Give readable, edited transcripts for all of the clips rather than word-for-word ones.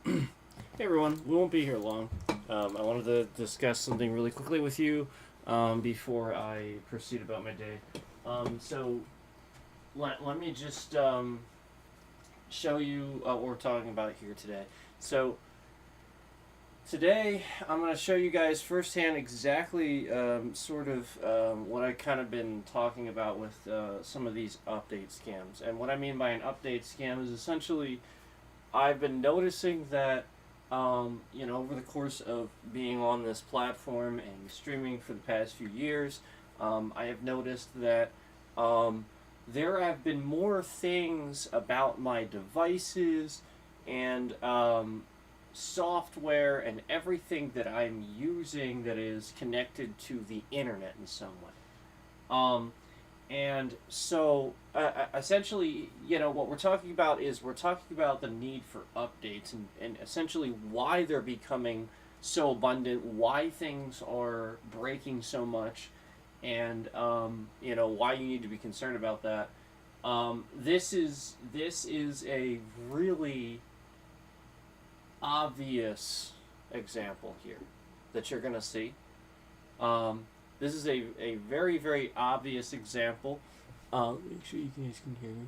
Hey everyone, we won't be here long. I wanted to discuss something really quickly with you before I proceed about my day. So let me just show you what we're talking about here today. So today I'm going to show you guys firsthand exactly what I kind of been talking about with some of these update scams. And what I mean by an update scam is essentially I've been noticing that, over the course of being on this platform and streaming for the past few years, I have noticed that there have been more things about my devices and software and everything that I'm using that is connected to the internet in some way. And so, essentially, what we're talking about is we're talking about the need for updates and essentially why they're becoming so abundant, why things are breaking so much, and, why you need to be concerned about that. This is a really obvious example here that you're going to see. This is a very, very obvious example. Make sure you guys can hear me.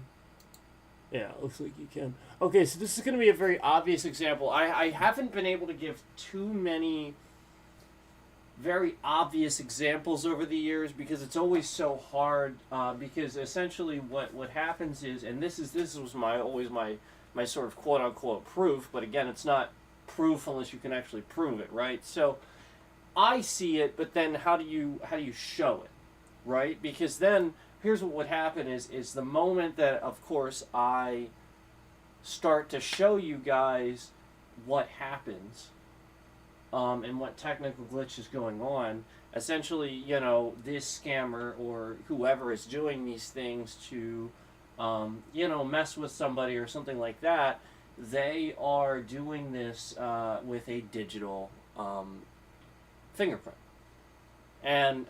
Yeah, it looks like you can. Okay, so this is going to be a very obvious example. I haven't been able to give too many very obvious examples over the years because it's always so hard. Because essentially, what happens is, and this was my sort of quote unquote proof, but again, it's not proof unless you can actually prove it, right? So I see it, but then how do you show it, right? Because then here's what would happen is the moment that, of course, I start to show you guys what happens, and what technical glitch is going on. Essentially, this scammer or whoever is doing these things to, mess with somebody or something like that. They are doing this with a digital fingerprint. And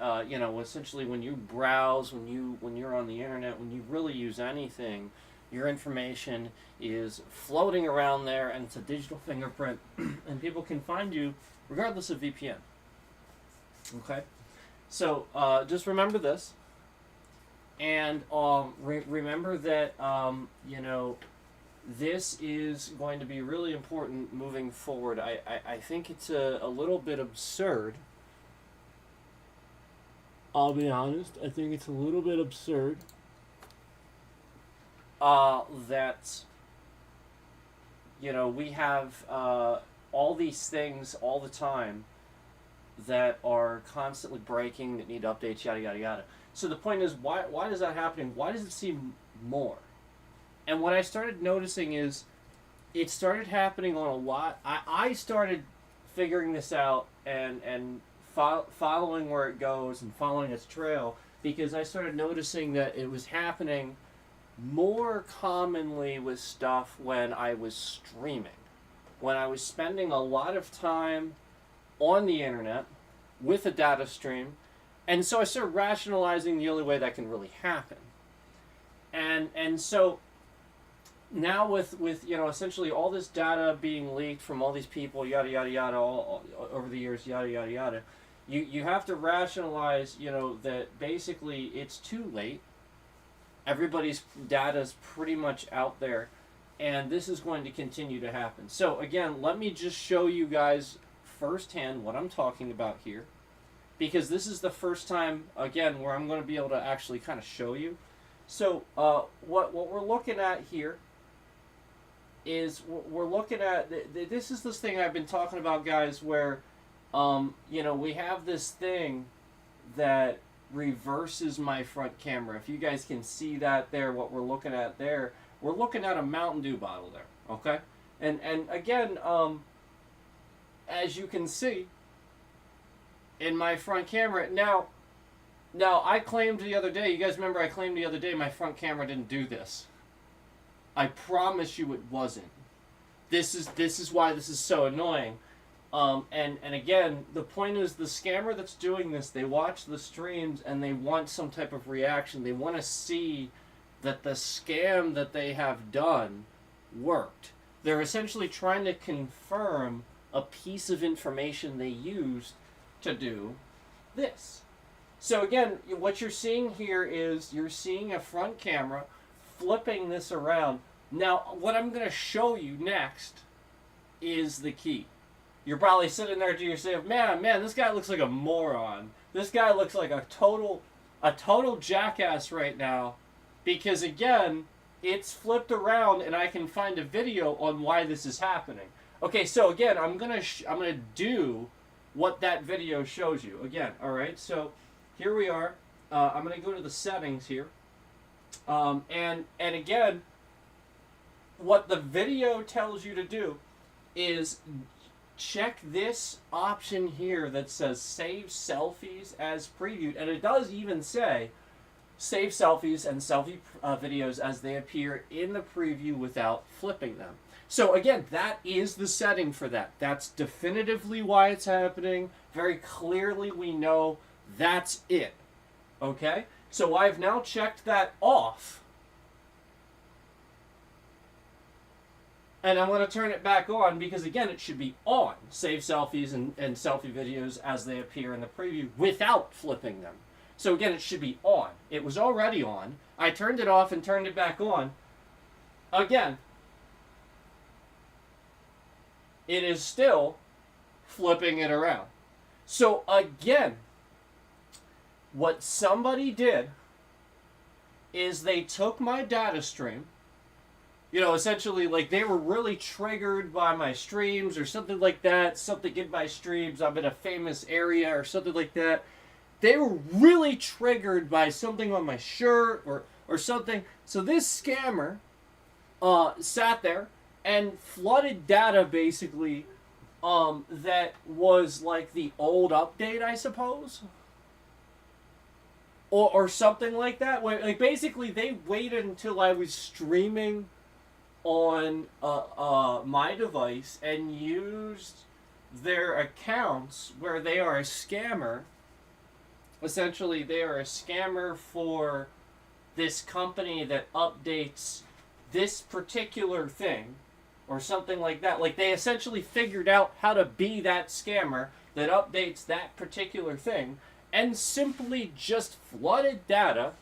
essentially, when you browse, when you're on the internet, when you really use anything, your information is floating around there, and it's a digital fingerprint, and people can find you regardless of VPN. Okay, so just remember this, and remember that this is going to be really important moving forward. I think it's a little bit absurd. I'll be honest. I think it's a little bit absurd that we have all these things all the time that are constantly breaking, that need updates, yada yada yada. So the point is, why is that happening? Why does it seem more? And what I started noticing is it started happening on a lot. I started figuring this out and following where it goes and following its trail because I started noticing that it was happening more commonly with stuff when I was streaming. When I was spending a lot of time on the internet with a data stream, and so I started rationalizing the only way that can really happen. And so now with essentially all this data being leaked from all these people, yada yada yada, all over the years, yada yada yada, you have to rationalize that basically it's too late. Everybody's data is pretty much out there, and this is going to continue to happen. So again, let me just show you guys firsthand what I'm talking about here, because this is the first time again where I'm going to be able to actually kind of show you. So what we're looking at here is we're looking at this is this thing I've been talking about, guys, where we have this thing that reverses my front camera. If you guys can see that there, what we're looking at there, we're looking at a Mountain Dew bottle there, okay? And again, as you can see in my front camera, now I claimed the other day, you guys remember I claimed the other day my front camera didn't do this. I promise you it wasn't. This is why this is so annoying. And again, the point is the scammer that's doing this, they watch the streams and they want some type of reaction. They want to see that the scam that they have done worked. They're essentially trying to confirm a piece of information they used to do this. So again, what you're seeing here is you're seeing a front camera flipping this around. Now, what I'm going to show you next is the key. You're probably sitting there to yourself, man, this guy looks like a moron. This guy looks like a total jackass right now, because again, it's flipped around and I can find a video on why this is happening. Okay, so again, I'm gonna do what that video shows you. Again, all right. So here we are. I'm gonna go to the settings here, and again, what the video tells you to do is check this option here that says save selfies as previewed, and it does even say save selfies and selfie videos as they appear in the preview without flipping them. So again, that is the setting for that. That's definitively why it's happening. Very clearly we know that's it. Okay? So I've now checked that off. And I'm going to turn it back on because, again, it should be on. Save selfies and selfie videos as they appear in the preview without flipping them. So, again, it should be on. It was already on. I turned it off and turned it back on. Again, it is still flipping it around. So, again, what somebody did is they took my data stream. You know, essentially, like, they were really triggered by my streams or something like that. Something in my streams, I'm in a famous area or something like that. They were really triggered by something on my shirt or something. So this scammer sat there and flooded data, basically, that was like the old update, I suppose. Or something like that. Like, basically, they waited until I was streaming on my device and used their accounts where they are a scammer. Essentially, they are a scammer for this company that updates this particular thing or something like that. Like, they essentially figured out how to be that scammer that updates that particular thing and simply just flooded data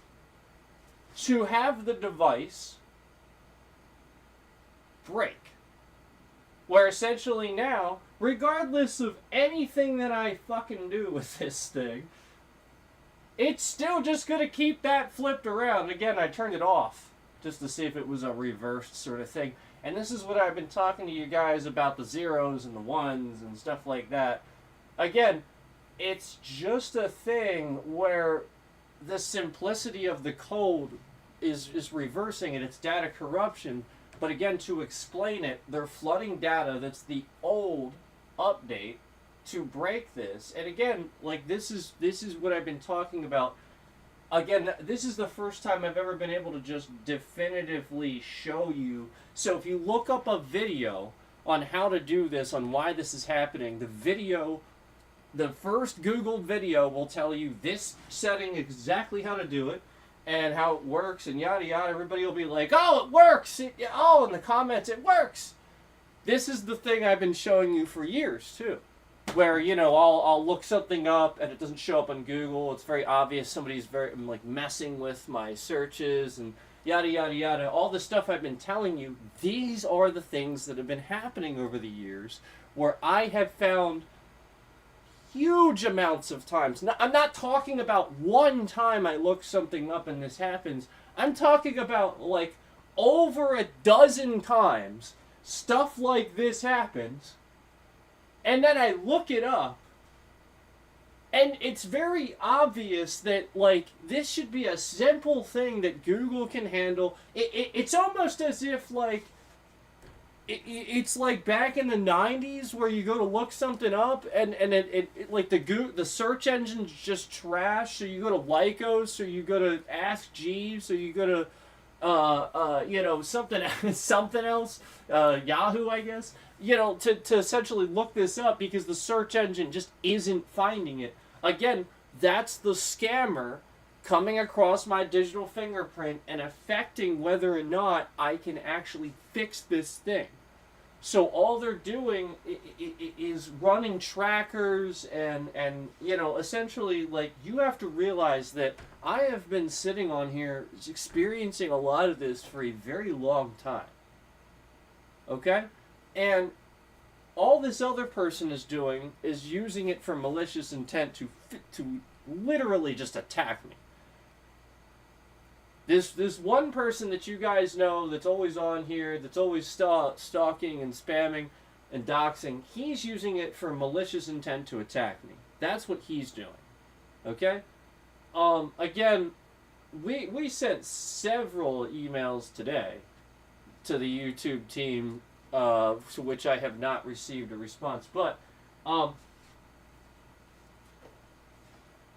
to have the device break. Where essentially now, regardless of anything that I fucking do with this thing, it's still just going to keep that flipped around. Again, I turned it off just to see if it was a reversed sort of thing. And this is what I've been talking to you guys about, the zeros and the ones and stuff like that. Again, it's just a thing where the simplicity of the code is reversing it. It's data corruption. But again, to explain it, they're flooding data that's the old update to break this. And again, like, this is what I've been talking about. Again, this is the first time I've ever been able to just definitively show you. So if you look up a video on how to do this, on why this is happening, the first Googled video will tell you this setting, exactly how to do it, and how it works, and yada yada. Everybody will be like, oh, it works! In the comments, it works! This is the thing I've been showing you for years, too. Where, you know, I'll look something up, and it doesn't show up on Google. It's very obvious somebody's messing with my searches, and yada yada yada. All the stuff I've been telling you, these are the things that have been happening over the years, where I have found huge amounts of times. Now, I'm not talking about one time I look something up and this happens. I'm talking about, like, over a dozen times stuff like this happens. And then I look it up. And it's very obvious that, like, this should be a simple thing that Google can handle. It's almost as if, like, it's like back in the 90s where you go to look something up and it like the search engine's just trash, so you go to Lycos, or you go to Ask Jeeves, or you go to something else, Yahoo, I guess, you know, to essentially look this up because the search engine just isn't finding it. Again, that's the scammer coming across my digital fingerprint and affecting whether or not I can actually fix this thing. So all they're doing is running trackers and essentially, like, you have to realize that I have been sitting on here experiencing a lot of this for a very long time. Okay? And all this other person is doing is using it for malicious intent to literally just attack me. This one person that you guys know that's always on here, that's always stalking and spamming and doxing, he's using it for malicious intent to attack me. That's what he's doing. Okay? Again, we sent several emails today to the YouTube team, to which I have not received a response. But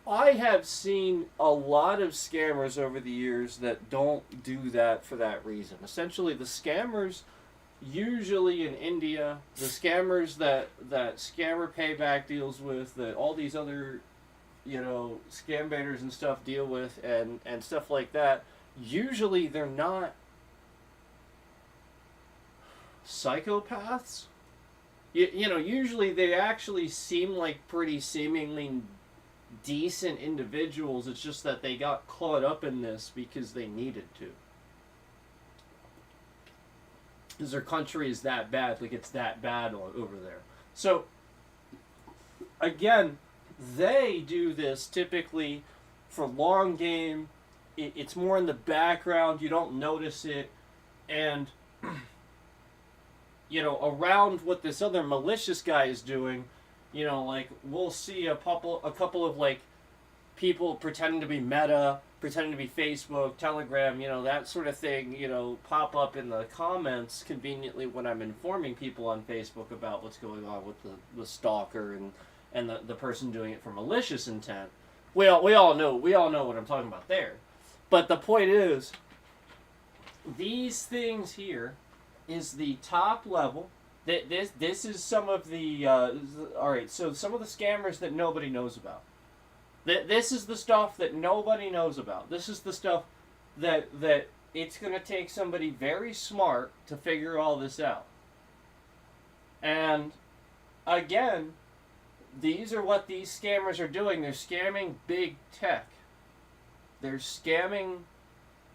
I have seen a lot of scammers over the years that don't do that for that reason. Essentially, the scammers, usually in India, the scammers that Scammer Payback deals with, that all these other, scam baiters and stuff deal with, and stuff like that, usually they're not psychopaths. Usually they actually seem like pretty seemingly decent individuals. It's just that they got caught up in this because they needed to. Because their country is that bad, like it's that bad over there. So, again, they do this typically for long game. It's more in the background, you don't notice it, and around what this other malicious guy is doing, like, we'll see a couple of, like, people pretending to be Meta, pretending to be Facebook, Telegram, that sort of thing, pop up in the comments conveniently when I'm informing people on Facebook about what's going on with the stalker and the person doing it for malicious intent. We all know what I'm talking about there. But the point is, these things here is the top level. This is some of the alright, so some of the scammers that nobody knows about. This is the stuff that nobody knows about. This is the stuff that it's going to take somebody very smart to figure all this out. And again, these are what these scammers are doing. They're scamming big tech. They're scamming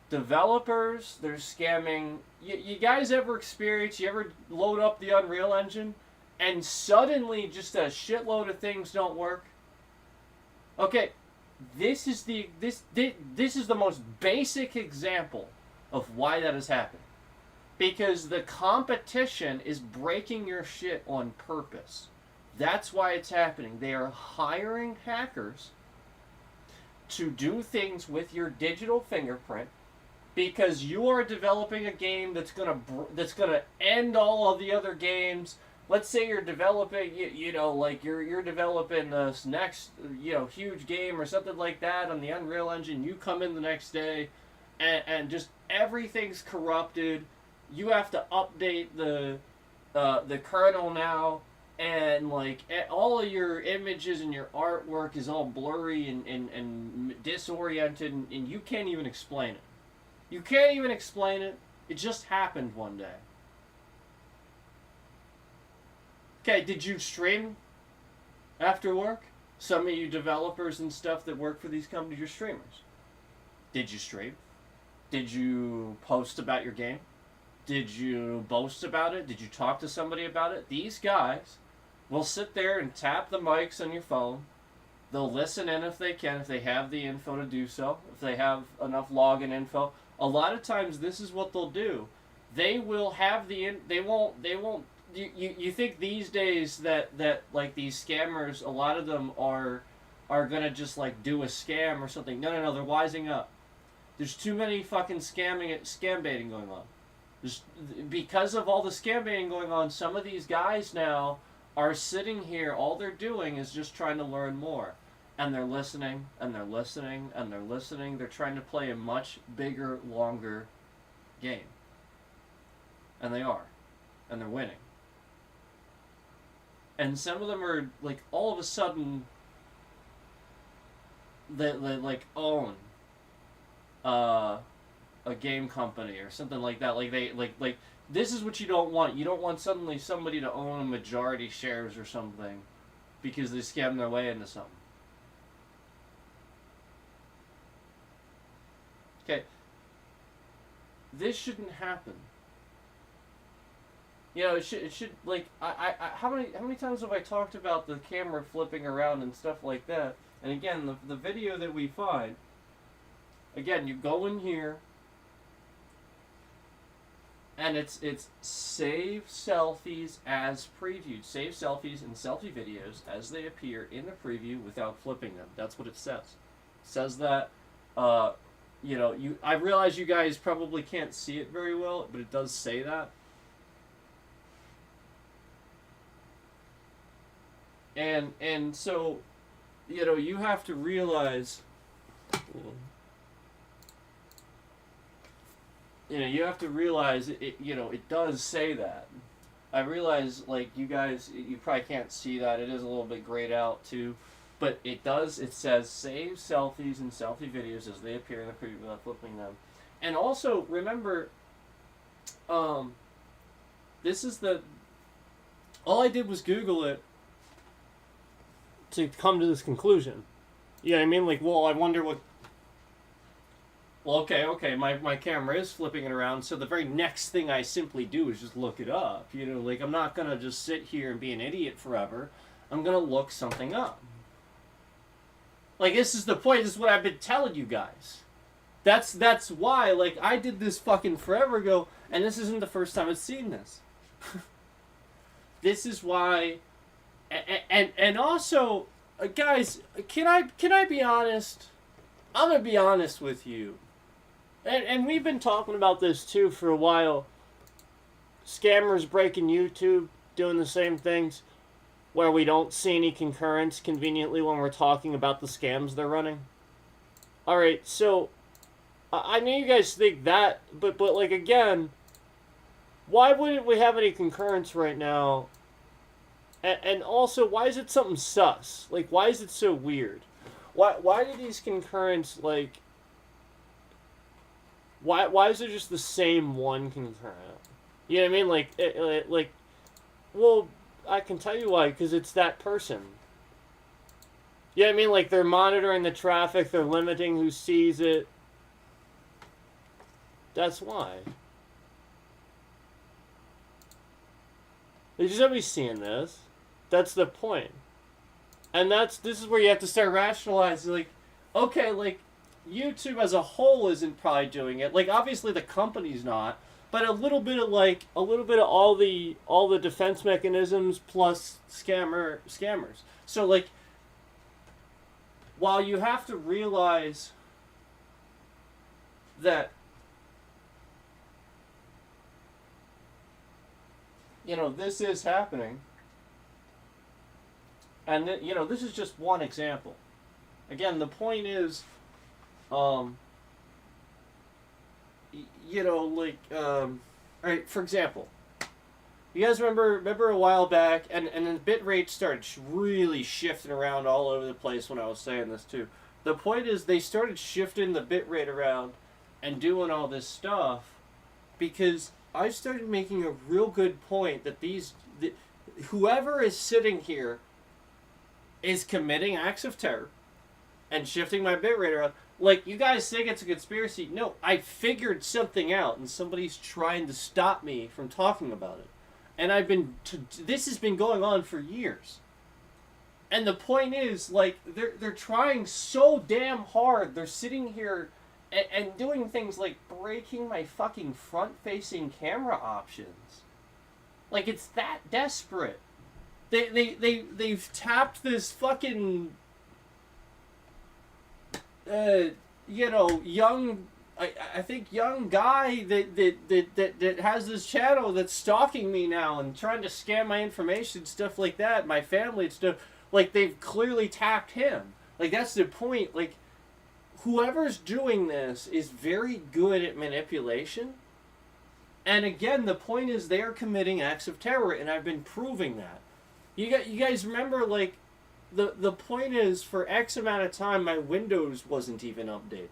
developers. They're scamming. You guys ever experience? You ever load up the Unreal Engine and suddenly just a shitload of things don't work? Okay, this is the most basic example of why that is happening. Because the competition is breaking your shit on purpose. That's why it's happening. They are hiring hackers to do things with your digital fingerprint, because you are developing a game that's gonna end all of the other games. Let's say you're developing, like you're developing this next, huge game or something like that on the Unreal Engine. You come in the next day, and just everything's corrupted. You have to update the kernel now, and like all of your images and your artwork is all blurry and disoriented, and you can't even explain it. You can't even explain it. It just happened one day. Okay, did you stream after work? Some of you developers and stuff that work for these companies, you're streamers. Did you stream? Did you post about your game? Did you boast about it? Did you talk to somebody about it? These guys will sit there and tap the mics on your phone. They'll listen in if they can, if they have the info to do so, if they have enough login info. A lot of times this is what they'll do. They will have they won't you think these days that like these scammers, a lot of them are gonna just like do a scam or something. No, they're wising up. There's too many fucking scam baiting going on. Because of all the scam baiting going on, some of these guys now are sitting here, all they're doing is just trying to learn more. And they're listening, and they're listening, and they're listening. They're trying to play a much bigger, longer game. And they are. And they're winning. And some of them are, like, all of a sudden, they like, own a game company or something like that. Like they like this is what you don't want. You don't want suddenly somebody to own majority shares or something because they scam their way into something. Okay. This shouldn't happen. You know, it should like how many times have I talked about the camera flipping around and stuff like that? And again, the video that we find, again, you go in here and it's save selfies as previewed. Save selfies and selfie videos as they appear in the preview without flipping them. That's what it says. It says that you know, I realize you guys probably can't see it very well, but it does say that. And so, you know, you have to realize, you know, you have to realize it, you know, it does say that. I realize, like, you guys, you probably can't see that. It is a little bit grayed out, too. But it does, it says, save selfies and selfie videos as they appear in the preview without flipping them. And also, remember, this is all I did was Google it to come to this conclusion. You know what I mean? Like, well, I wonder what... Well, okay, my camera is flipping it around, so the very next thing I simply do is just look it up. You know, like, I'm not going to just sit here and be an idiot forever. I'm going to look something up. Like, this is the point. This is what I've been telling you guys. That's why, like, I did this fucking forever ago, and this isn't the first time I've seen this. This is why... And also, guys, can I be honest? I'm going to be honest with you. And we've been talking about this, too, for a while. Scammers breaking YouTube, doing the same things, where we don't see any concurrence conveniently when we're talking about the scams they're running. Alright, so, I know you guys think that, but like, again, why wouldn't we have any concurrence right now? And also, why is it something sus? Like, why is it so weird? Why do these concurrents, like... Why is there just the same one concurrent? You know what I mean? Like, well, I can tell you why, because it's that person. You know what I mean? Like, they're monitoring the traffic, they're limiting who sees it. That's why. There's nobody seeing this. That's the point. And this is where you have to start rationalizing, like, okay, like, YouTube as a whole isn't probably doing it. Like, obviously the company's not, but a little bit of all the defense mechanisms plus scammers. So, like, while you have to realize that, you know, this is happening, and you know, this is just one example. Again, the point is, you know, like, alright, for example, you guys remember a while back, and the bit rate started really shifting around all over the place when I was saying this too. The point is, they started shifting the bit rate around and doing all this stuff because I started making a real good point that whoever is sitting here is committing acts of terror and shifting my bitrate around. Like, you guys think it's a conspiracy. No, I figured something out, and somebody's trying to stop me from talking about it. And this has been going on for years. And the point is, like, they're trying so damn hard. They're sitting here and doing things like breaking my fucking front-facing camera options. Like, it's that desperate. They've tapped this fucking, you know, young guy that has this channel that's stalking me now and trying to scam my information, stuff like that, my family and stuff. Like, they've clearly tapped him. Like, that's the point. Like, whoever's doing this is very good at manipulation. And again, the point is they are committing acts of terror, and I've been proving that. You guys remember, like, the point is, for X amount of time, my Windows wasn't even updated.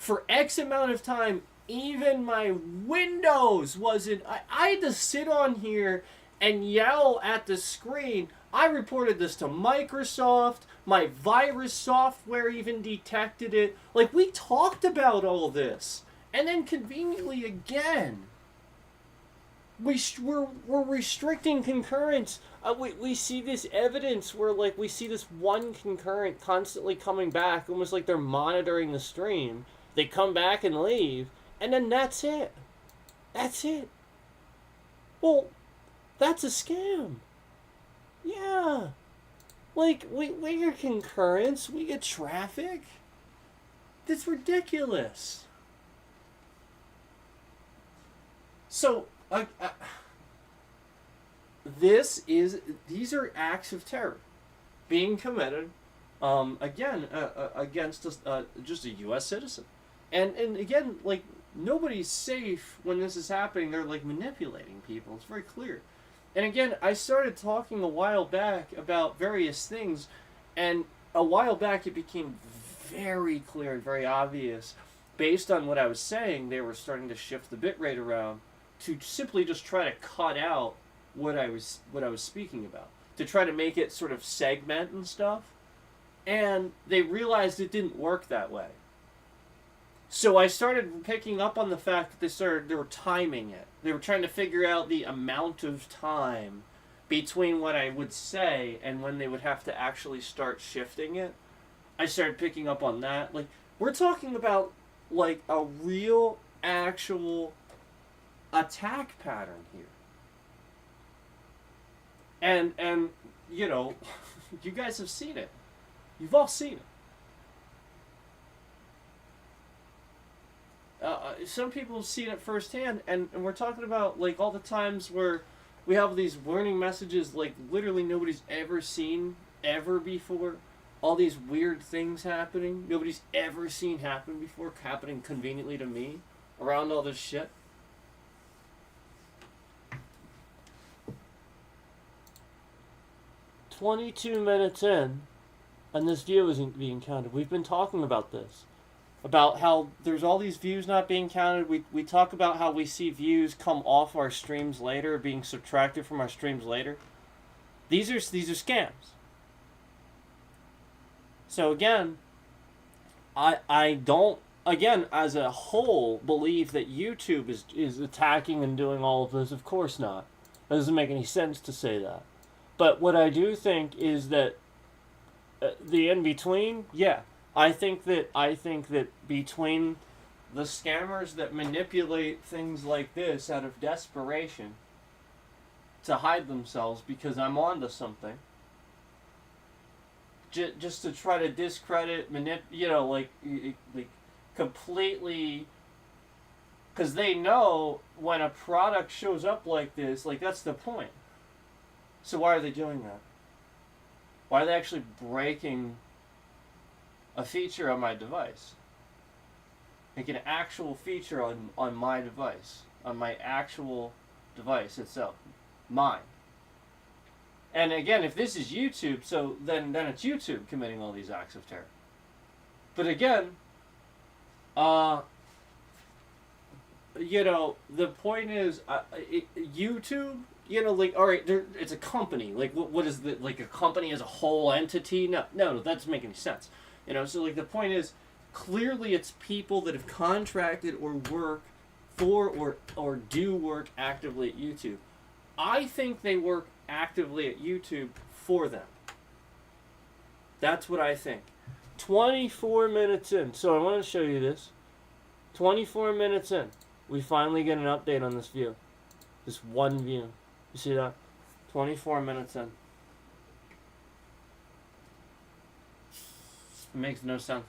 for X amount of time, even my Windows wasn't. I had to sit on here and yell at the screen. I reported this to Microsoft. My virus software even detected it. Like, we talked about all this. And then conveniently again, we're restricting concurrence. We see this evidence where, like, we see this one concurrent constantly coming back, almost like they're monitoring the stream. They come back and leave, and then that's it. That's it. Well, that's a scam. Yeah. Like, we get concurrence, we get traffic. That's ridiculous. So, these are acts of terror being committed, again, against just a U.S. citizen. And again, like, nobody's safe when this is happening. They're, like, manipulating people. It's very clear. And again, I started talking a while back about various things, and a while back it became very clear and very obvious, based on what I was saying, they were starting to shift the bitrate around to simply just try to cut out what I was speaking about, to try to make it sort of segment and stuff. And they realized it didn't work that way. So I started picking up on the fact that they were timing it. They were trying to figure out the amount of time between what I would say and when they would have to actually start shifting it. I started picking up on that. Like, we're talking about, like, a real, actual attack pattern here. And you know, you guys have seen it. You've all seen it. Some people have seen it firsthand, and we're talking about, like, all the times where we have these warning messages, like, literally nobody's ever seen ever before. All these weird things happening nobody's ever seen happen before, happening conveniently to me around all this shit. "22 minutes in, and this view isn't being counted." We've been talking about this. About how there's all these views not being counted. We talk about how we see views come off our streams later, being subtracted from our streams later. These are scams. So again, I don't, again, as a whole, believe that YouTube is attacking and doing all of this. Of course not. It doesn't make any sense to say that. But what I do think is that the in-between, yeah. I think that between the scammers that manipulate things like this out of desperation to hide themselves because I'm onto something, just to try to discredit, like completely, because they know when a product shows up like this, like, that's the point. So why are they doing that? Why are they actually breaking a feature on my device? Like an actual feature on my device. On my actual device itself. Mine. And again, if this is YouTube, so then it's YouTube committing all these acts of terror. But again, the point is, YouTube, like, all right, it's a company. Like, what is the, like, a company as a whole entity? No, that doesn't make any sense. So, like, the point is, clearly it's people that have contracted or work for or do work actively at YouTube. I think they work actively at YouTube for them. That's what I think. 24 minutes in. So I want to show you this. 24 minutes in. We finally get an update on this view. This one view. You see that? 24 minutes in. It makes no sense.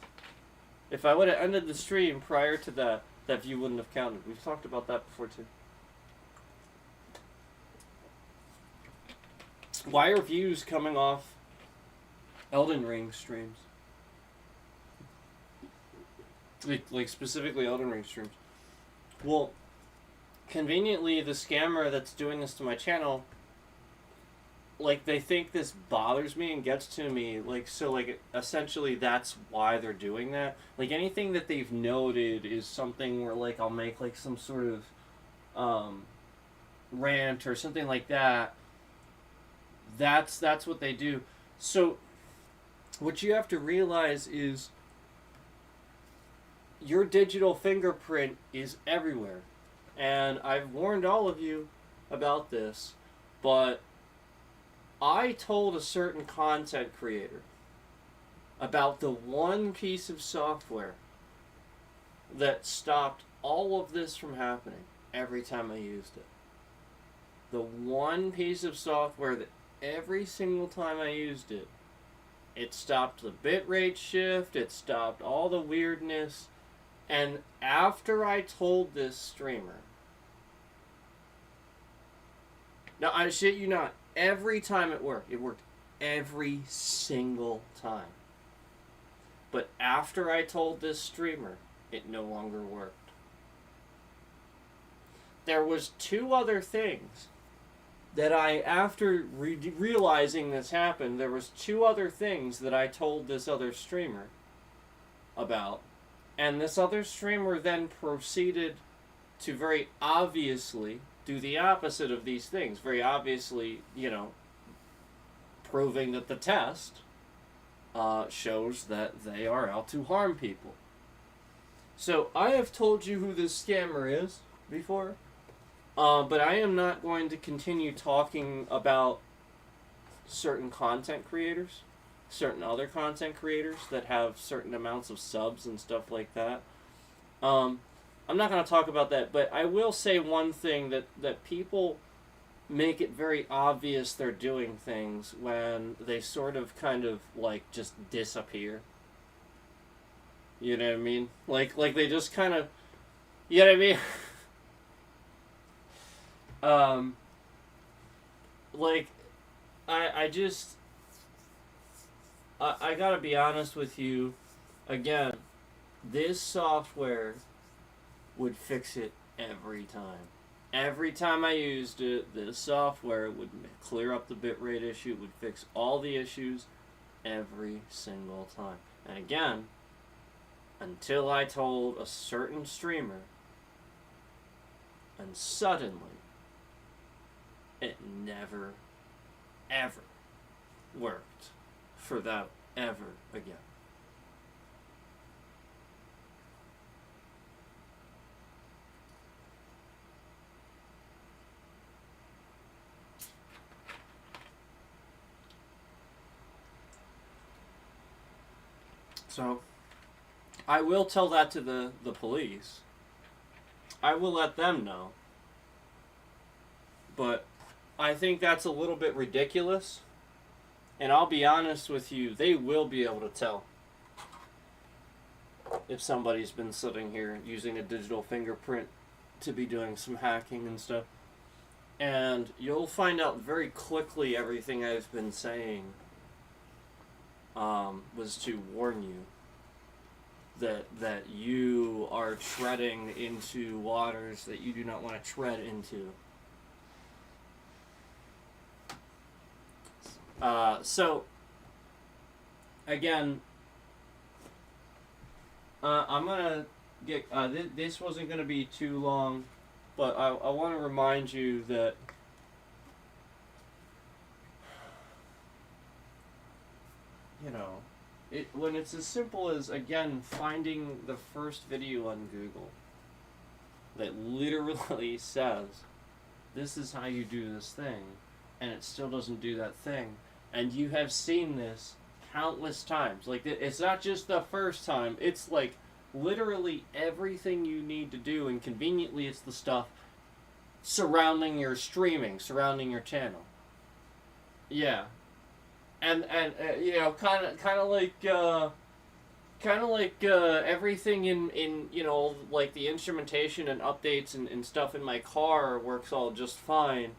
If I would have ended the stream prior to that view wouldn't have counted. We've talked about that before too. Why are views coming off Elden Ring streams? Like specifically Elden Ring streams. Well, conveniently, the scammer that's doing this to my channel like they think this bothers me and gets to me, like, so like essentially that's why they're doing that. Like anything that they've noted is something where like I'll make like some sort of um rant or something like that. That's what they do. So what you have to realize is your digital fingerprint is everywhere. And I've warned all of you about this, but I told a certain content creator about the one piece of software that stopped all of this from happening every time I used it. The one piece of software that every single time I used it, it stopped the bitrate shift, it stopped all the weirdness, and after I told this streamer, now I shit you not, every time it worked every single time. But after I told this streamer, it no longer worked. There was two other things that I, after realizing this happened, there was two other things that I told this other streamer about. And this other streamer then proceeded to very obviously do the opposite of these things. Very obviously, proving that the test shows that they are out to harm people. So I have told you who this scammer is before. But I am not going to continue talking about certain content creators, certain other content creators that have certain amounts of subs and stuff like that. I'm not going to talk about that, but I will say one thing, that people make it very obvious they're doing things when they sort of kind of like just disappear. You know what I mean? Like they just kind of, you know what I mean? Like, I gotta be honest with you, again, this software would fix it every time. Every time I used it, this software would clear up the bitrate issue, would fix all the issues every single time. And again, until I told a certain streamer, and suddenly, it never, ever worked for them ever again. So, I will tell that to the police. I will let them know. But I think that's a little bit ridiculous. And I'll be honest with you, they will be able to tell if somebody's been sitting here using a digital fingerprint to be doing some hacking and stuff. And you'll find out very quickly everything I've been saying was to warn you that you are treading into waters that you do not want to tread into. So, again, I'm going to get, this wasn't going to be too long, but I want to remind you that when it's as simple as, again, finding the first video on Google that literally says, this is how you do this thing, and it still doesn't do that thing, and you have seen this countless times. Like, it's not just the first time, it's like literally everything you need to do, and conveniently it's the stuff surrounding your streaming, surrounding your channel. Yeah. And kind of like everything in like the instrumentation and updates and stuff in my car works all just fine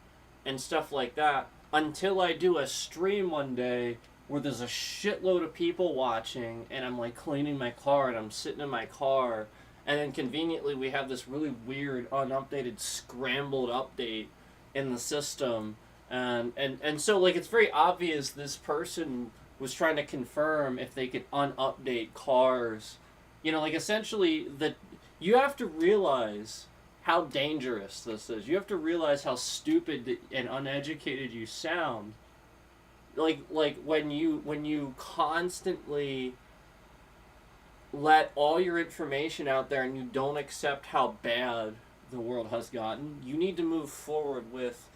and stuff like that, until I do a stream one day where there's a shitload of people watching and I'm like cleaning my car and I'm sitting in my car, and then conveniently we have this really weird unupdated scrambled update in the system And so like it's very obvious this person was trying to confirm if they could unupdate cars. You know, like essentially that you have to realize how dangerous this is. You have to realize how stupid and uneducated you sound. Like when you constantly let all your information out there and you don't accept how bad the world has gotten, you need to move forward with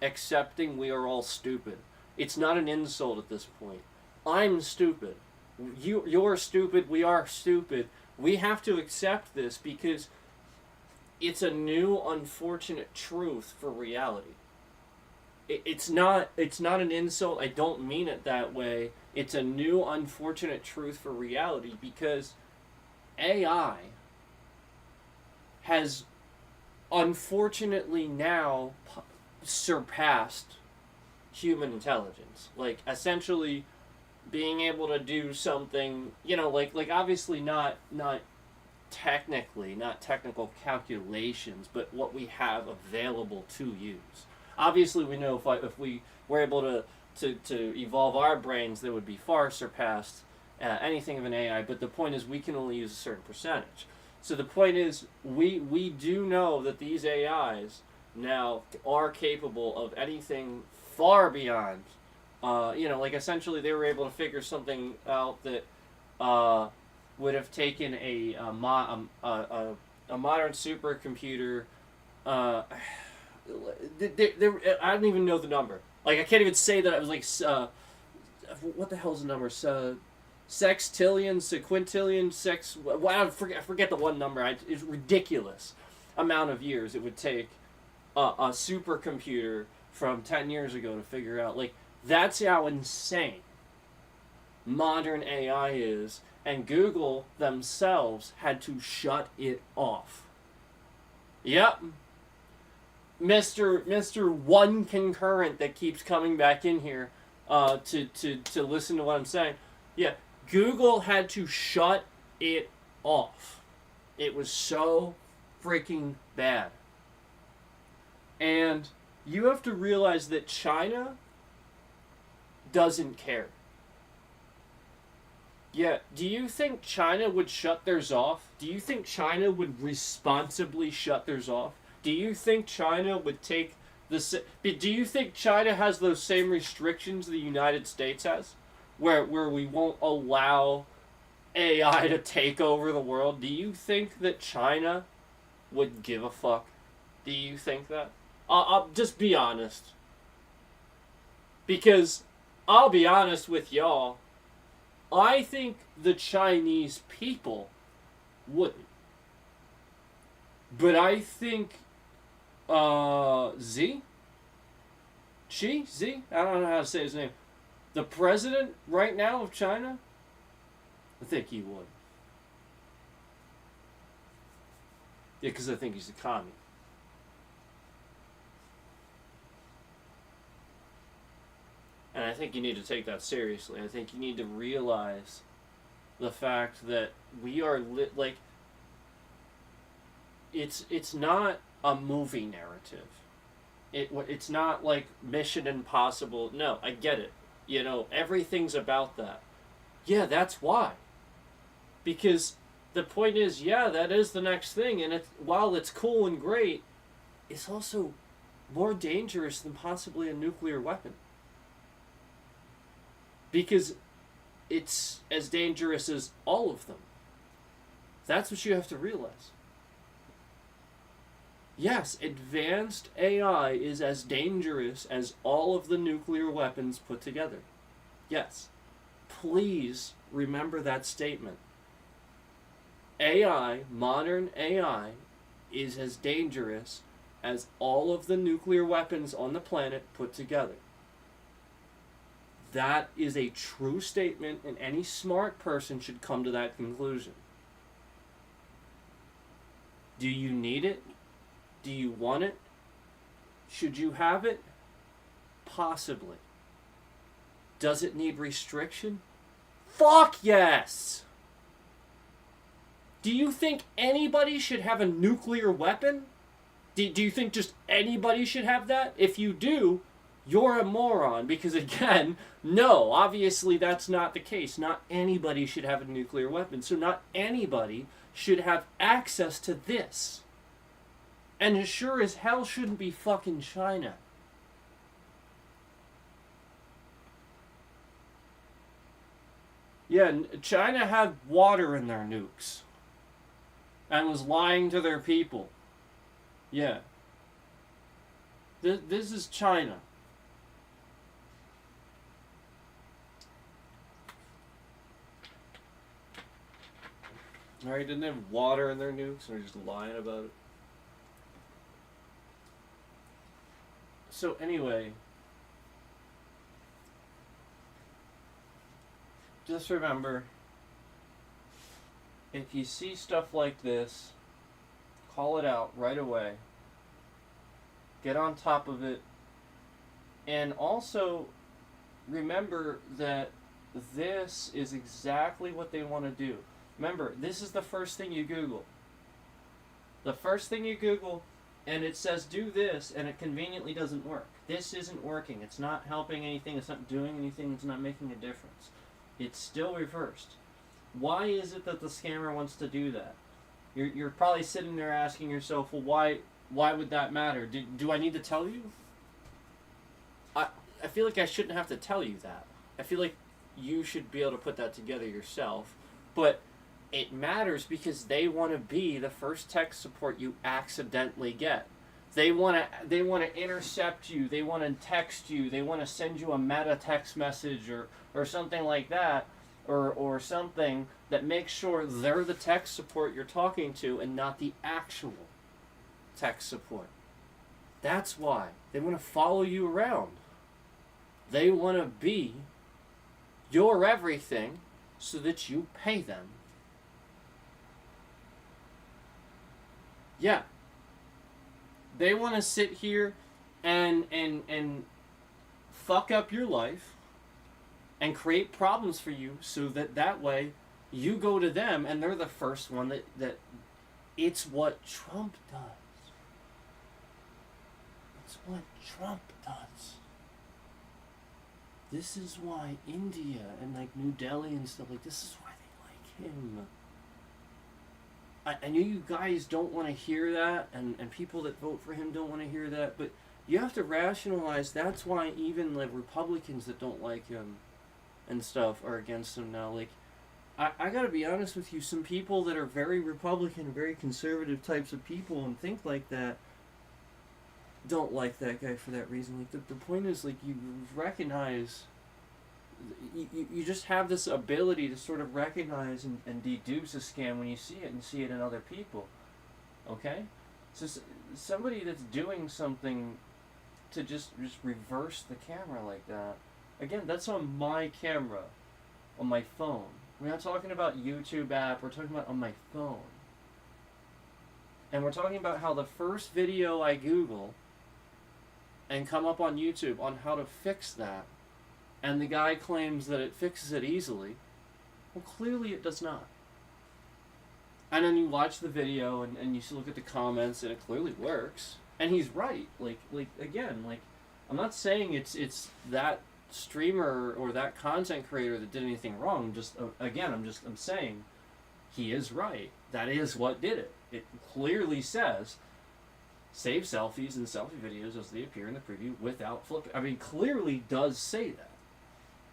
accepting we are all stupid. It's not an insult at this point. I'm stupid. You're stupid. We are stupid. We have to accept this because it's a new unfortunate truth for reality. It's not an insult. I don't mean it that way. It's a new unfortunate truth for reality because AI has unfortunately now surpassed human intelligence. Like essentially being able to do something, you know, like obviously not technically, not technical calculations, but what we have available to use. Obviously, we know if we were able to evolve our brains, that would be far surpassed anything of an AI. But the point is, we can only use a certain percentage. So the point is, we do know that these AIs now are capable of anything far beyond. You know, like essentially, they were able to figure something out that would have taken a modern supercomputer. I don't even know the number. Like I can't even say that it was like what the hell's the number? Sextillion, sequintillion, sex. Well, I forget the one number. It's ridiculous amount of years it would take a supercomputer from 10 years ago to figure out. Like that's how insane modern AI is, and Google themselves had to shut it off. Yep. Mr. One Concurrent that keeps coming back in here to listen to what I'm saying. Yeah, Google had to shut it off. It was so freaking bad. And you have to realize that China doesn't care. Yeah, do you think China would shut theirs off? Do you think China would responsibly shut theirs off? Do you think China would take the? Do you think China has those same restrictions the United States has, where we won't allow AI to take over the world? Do you think that China would give a fuck? Do you think that? I'll just be honest. Because I'll be honest with y'all. I think the Chinese people wouldn't. But I think Z? I don't know how to say his name. The president right now of China? I think he would. Yeah, because I think he's a commie. And I think you need to take that seriously. I think you need to realize the fact that we are like it's not a movie narrative. It's not like Mission Impossible. No, I get it. You know, everything's about that. Yeah, that's why. Because the point is, yeah, that is the next thing, and while it's cool and great, it's also more dangerous than possibly a nuclear weapon. Because it's as dangerous as all of them. That's what you have to realize. Yes, advanced AI is as dangerous as all of the nuclear weapons put together. Yes. Please remember that statement. AI, modern AI, is as dangerous as all of the nuclear weapons on the planet put together. That is a true statement, and any smart person should come to that conclusion. Do you need it? Do you want it? Should you have it? Possibly. Does it need restriction? Fuck yes! Do you think anybody should have a nuclear weapon? Do you think just anybody should have that? If you do, you're a moron. Because again, no, obviously that's not the case. Not anybody should have a nuclear weapon. So not anybody should have access to this. And it sure as hell shouldn't be fucking China. Yeah, China had water in their nukes. And was lying to their people. Yeah. This is China. Alright, didn't they have water in their nukes and they're just lying about it? So anyway, just remember, if you see stuff like this, call it out right away. Get on top of it. And also, remember that this is exactly what they want to do. Remember, this is the first thing you Google. The first thing you Google, and it says do this, and it conveniently doesn't work. This isn't working. It's not helping anything. It's not doing anything. It's not making a difference. It's still reversed. Why is it that the scammer wants to do that? You're probably sitting there asking yourself, well, why would that matter? Do I need to tell you? I feel like I shouldn't have to tell you that. I feel like you should be able to put that together yourself. But it matters because they want to be the first tech support you accidentally get. They want to intercept you. They want to text you. They want to send you a meta text message or something like that, or something that makes sure they're the tech support you're talking to and not the actual tech support. That's why they want to follow you around. They want to be your everything so that you pay them. Yeah. They want to sit here and fuck up your life and create problems for you so that way you go to them and they're the first one that it's what Trump does. It's what Trump does. This is why India and like New Delhi and stuff like this is why they like him. I know you guys don't want to hear that, and people that vote for him don't want to hear that, but you have to rationalize that's why even like Republicans that don't like him and stuff are against him now. Like, I gotta be honest with you, some people that are very Republican, very conservative types of people and think like that don't like that guy for that reason. Like, the point is, like, you recognize, you just have this ability to sort of recognize and deduce a scam when you see it and see it in other people. Okay? So somebody that's doing something to just reverse the camera like that, again, that's on my camera, on my phone. We're not talking about YouTube app, we're talking about on my phone. And we're talking about how the first video I Google and come up on YouTube on how to fix that, and the guy claims that it fixes it easily, well, clearly it does not. And then you watch the video and you look at the comments and it clearly works. And he's right. Like again, like, I'm not saying it's that streamer or that content creator that did anything wrong. I'm saying he is right. That is what did it. It clearly says save selfies and selfie videos as they appear in the preview without flipping. I mean, clearly does say that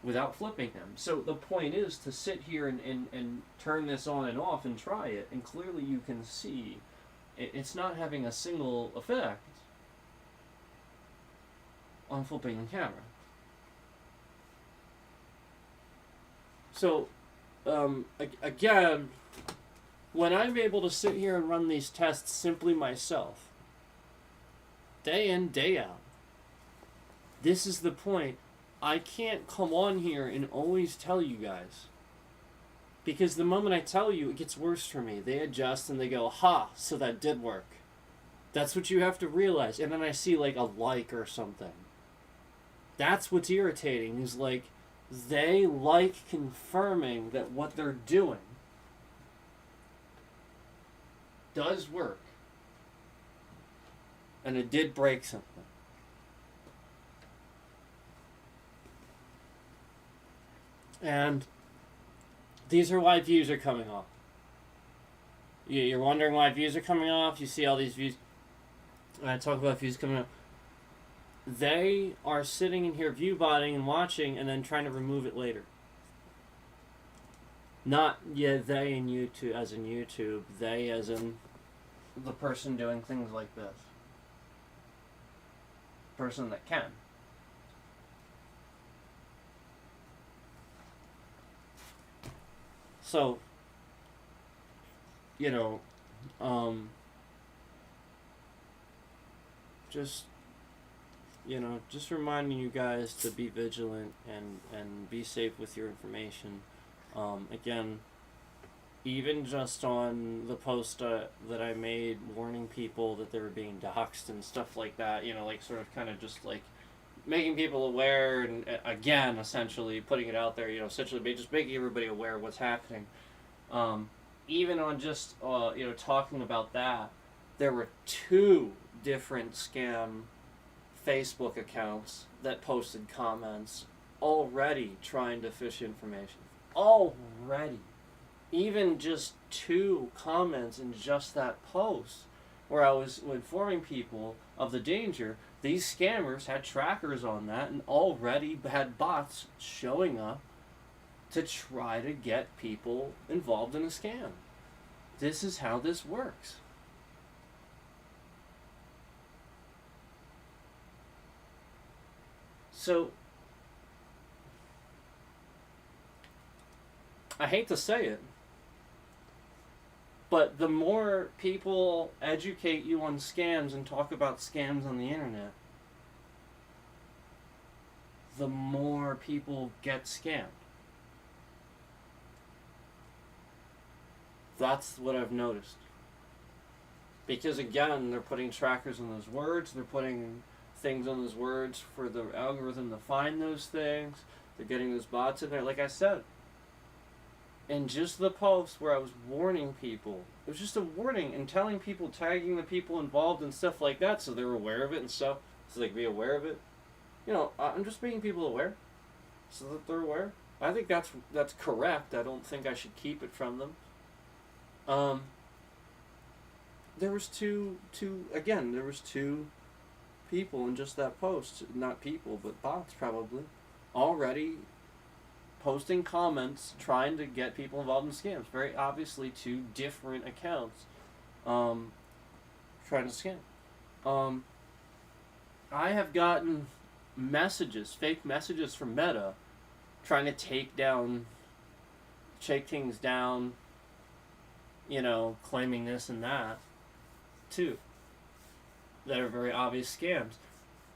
without flipping them. So the point is to sit here and turn this on and off and try it, and clearly you can see it's not having a single effect on flipping the camera. So, again, when I'm able to sit here and run these tests simply myself, day in, day out, this is the point. I can't come on here and always tell you guys. Because the moment I tell you, it gets worse for me. They adjust and they go, ha, so that did work. That's what you have to realize. And then I see like a like or something. That's what's irritating, is like, they like confirming that what they're doing does work. And it did break something. And these are why views are coming off. You're wondering why views are coming off. You see all these views. And I talk about views coming off. They are sitting in here view botting and watching and then trying to remove it later. Not, they in YouTube, as in YouTube. They as in the person doing things like this. Person that can. So, just just reminding you guys to be vigilant and be safe with your information. Again, even just on the post that I made warning people that they were being doxxed and stuff like that, sort of kind of just like making people aware and again, essentially putting it out there, essentially just making everybody aware of what's happening. Even on just, talking about that, there were 2 different scam Facebook accounts that posted comments already trying to fish information. Already. Even just 2 comments in just that post where I was informing people of the danger. These scammers had trackers on that and already had bots showing up to try to get people involved in a scam. This is how this works. So, I hate to say it, but the more people educate you on scams and talk about scams on the internet, the more people get scammed. That's what I've noticed. Because again, they're putting trackers on those words, they're putting things on those words for the algorithm to find those things, they're getting those bots in there. Like I said, in just the post where I was warning people, it was just a warning and telling people, tagging the people involved and stuff like that so they're aware of it and stuff, so they can be aware of it. I'm just making people aware so that they're aware. I think that's correct. I don't think I should keep it from them. There was two people in just that post, not people, but bots probably, already posting comments trying to get people involved in scams. Very obviously 2 different accounts trying to scam. I have gotten fake messages from Meta trying to take things down, claiming this and that, too, that are very obvious scams.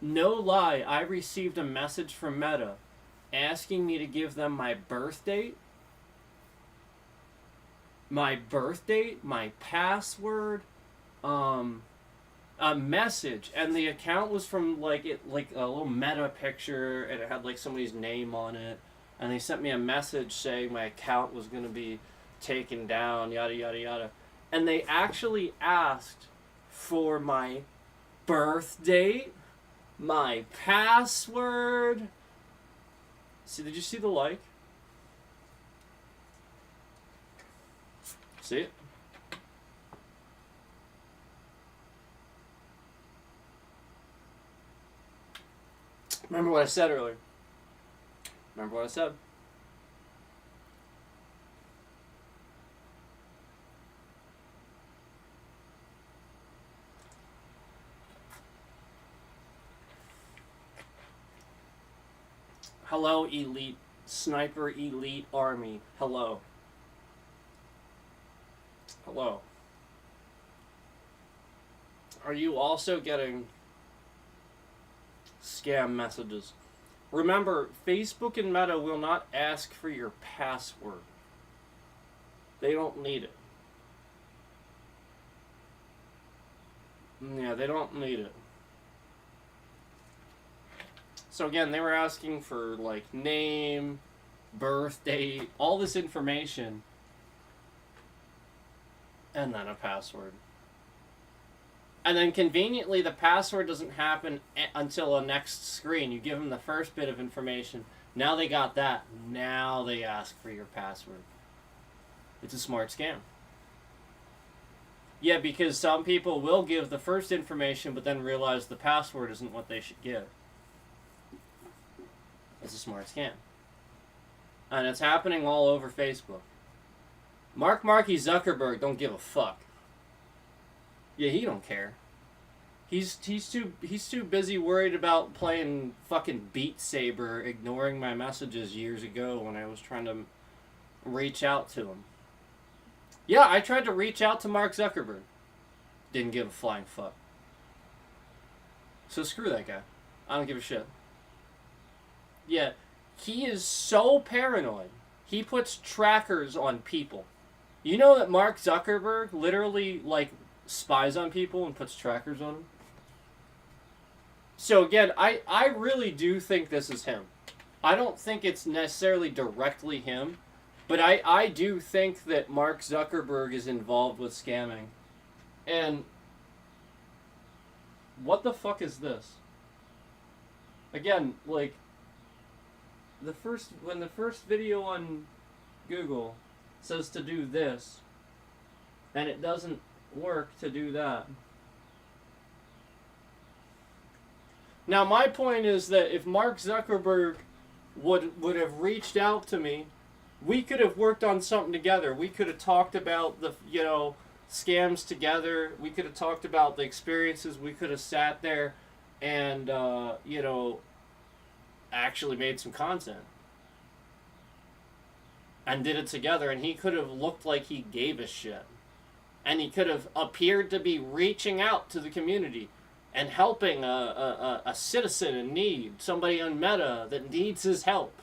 No lie, I received a message from Meta asking me to give them my birth date, my password, a message, and the account was from like a little Meta picture, and it had like somebody's name on it, and they sent me a message saying my account was going to be taken down, yada yada yada, and they actually asked for my birth date, my password. See, did you see the like? See it? Remember what I said earlier. Remember what I said. Hello, Elite Sniper Elite Army. Hello. Hello. Are you also getting scam messages? Remember, Facebook and Meta will not ask for your password. They don't need it. Yeah, they don't need it. So again, they were asking for like name, birth date, all this information, and then a password. And then conveniently, the password doesn't happen until the next screen. You give them the first bit of information, Now they got that. Now they ask for your password. It's a smart scam. Yeah, because some people will give the first information but then realize the password isn't what they should give. It's a smart scam. And it's happening all over Facebook. Marky Zuckerberg don't give a fuck. Yeah, he don't care. He's too busy worried about playing fucking Beat Saber, ignoring my messages years ago when I was trying to reach out to him. Yeah, I tried to reach out to Mark Zuckerberg. Didn't give a flying fuck. So screw that guy. I don't give a shit. Yeah, he is so paranoid. He puts trackers on people. You know that Mark Zuckerberg literally, like, spies on people and puts trackers on them? So again, I really do think this is him. I don't think it's necessarily directly him, but I do think that Mark Zuckerberg is involved with scamming. And what the fuck is this? Again, like, when the first video on Google says to do this, and it doesn't work to do that. Now, my point is that if Mark Zuckerberg would have reached out to me, we could have worked on something together. We could have talked about the, scams together. We could have talked about the experiences. We could have sat there and, actually made some content. And did it together. And he could have looked like he gave a shit. And he could have appeared to be reaching out to the community and helping a citizen in need, somebody on Meta that needs his help.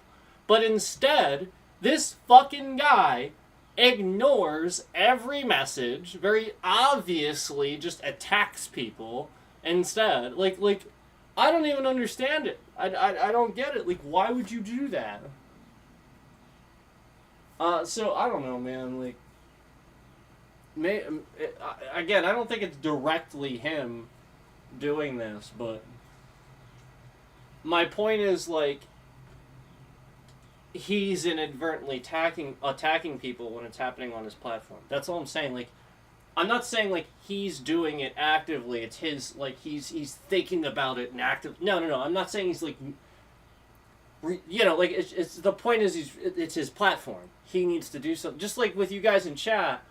But instead, this fucking guy ignores every message, very obviously just attacks people instead. Like I don't even understand it. I don't get it. Like, why would you do that? So, I don't know, man. Like, again, I don't think it's directly him doing this, but my point is, like, he's inadvertently attacking people when it's happening on his platform. That's all I'm saying. Like, I'm not saying, like, he's doing it actively. It's his, like, he's thinking about it and active. No. I'm not saying he's, like, it's the point is it's his platform. He needs to do something. Just like with you guys in chat,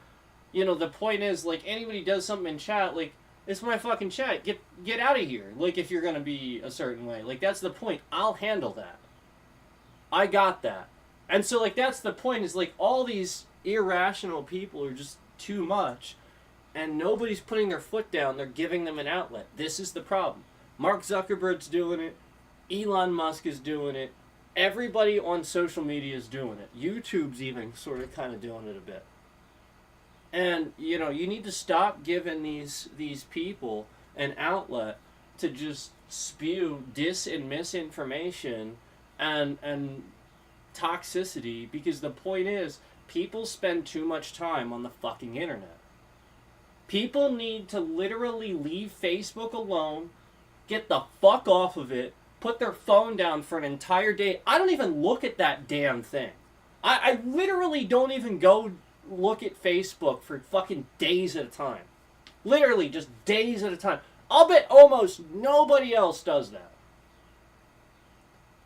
the point is, like, anybody does something in chat, like, it's my fucking chat. Get out of here. Like, if you're going to be a certain way. Like, that's the point. I'll handle that. I got that. And so, like, that's the point is, like, all these irrational people are just too much. And nobody's putting their foot down. They're giving them an outlet. This is the problem. Mark Zuckerberg's doing it. Elon Musk is doing it. Everybody on social media is doing it. YouTube's even sort of kind of doing it a bit. And, you need to stop giving these people an outlet to just spew dis and misinformation and toxicity, because the point is, people spend too much time on the fucking internet. People need to literally leave Facebook alone, get the fuck off of it, put their phone down for an entire day. I don't even look at that damn thing. I literally don't even go look at Facebook for fucking days at a time. Literally, just days at a time. I'll bet almost nobody else does that.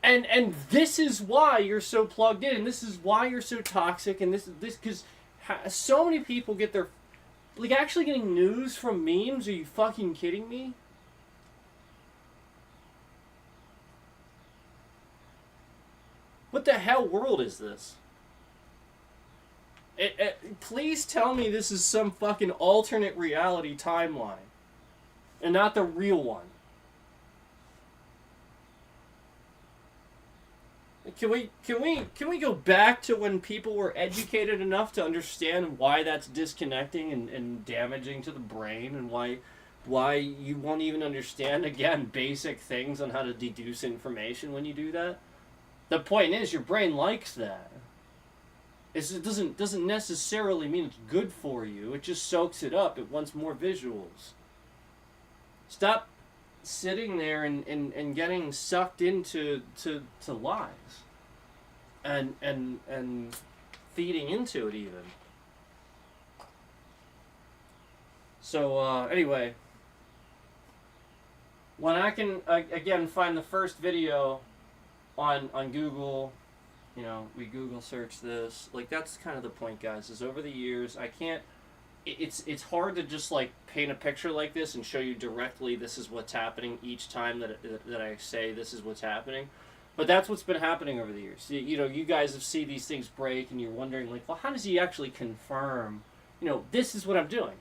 And this is why you're so plugged in, and this is why you're so toxic, and this because so many people get their, like, actually getting news from memes. Are you fucking kidding me? What the hell world is this? Please tell me this is some fucking alternate reality timeline, and not the real one. Can we go back to when people were educated enough to understand why that's disconnecting and damaging to the brain, and why you won't even understand, again, basic things on how to deduce information when you do that? The point is, your brain likes that. It doesn't necessarily mean it's good for you. It just soaks it up. It wants more visuals. Stop sitting there and getting sucked into lies. and feeding into it even. So anyway, when I can again find the first video on Google, you know, we Google search this. Like, that's kind of the point, guys. Is over the years I can't. It's hard to just like paint a picture like this and show you directly this is what's happening each time that I say this is what's happening. But that's what's been happening over the years. You know, you guys have seen these things break, and you're wondering, like, well, how does he actually confirm, you know, this is what I'm doing,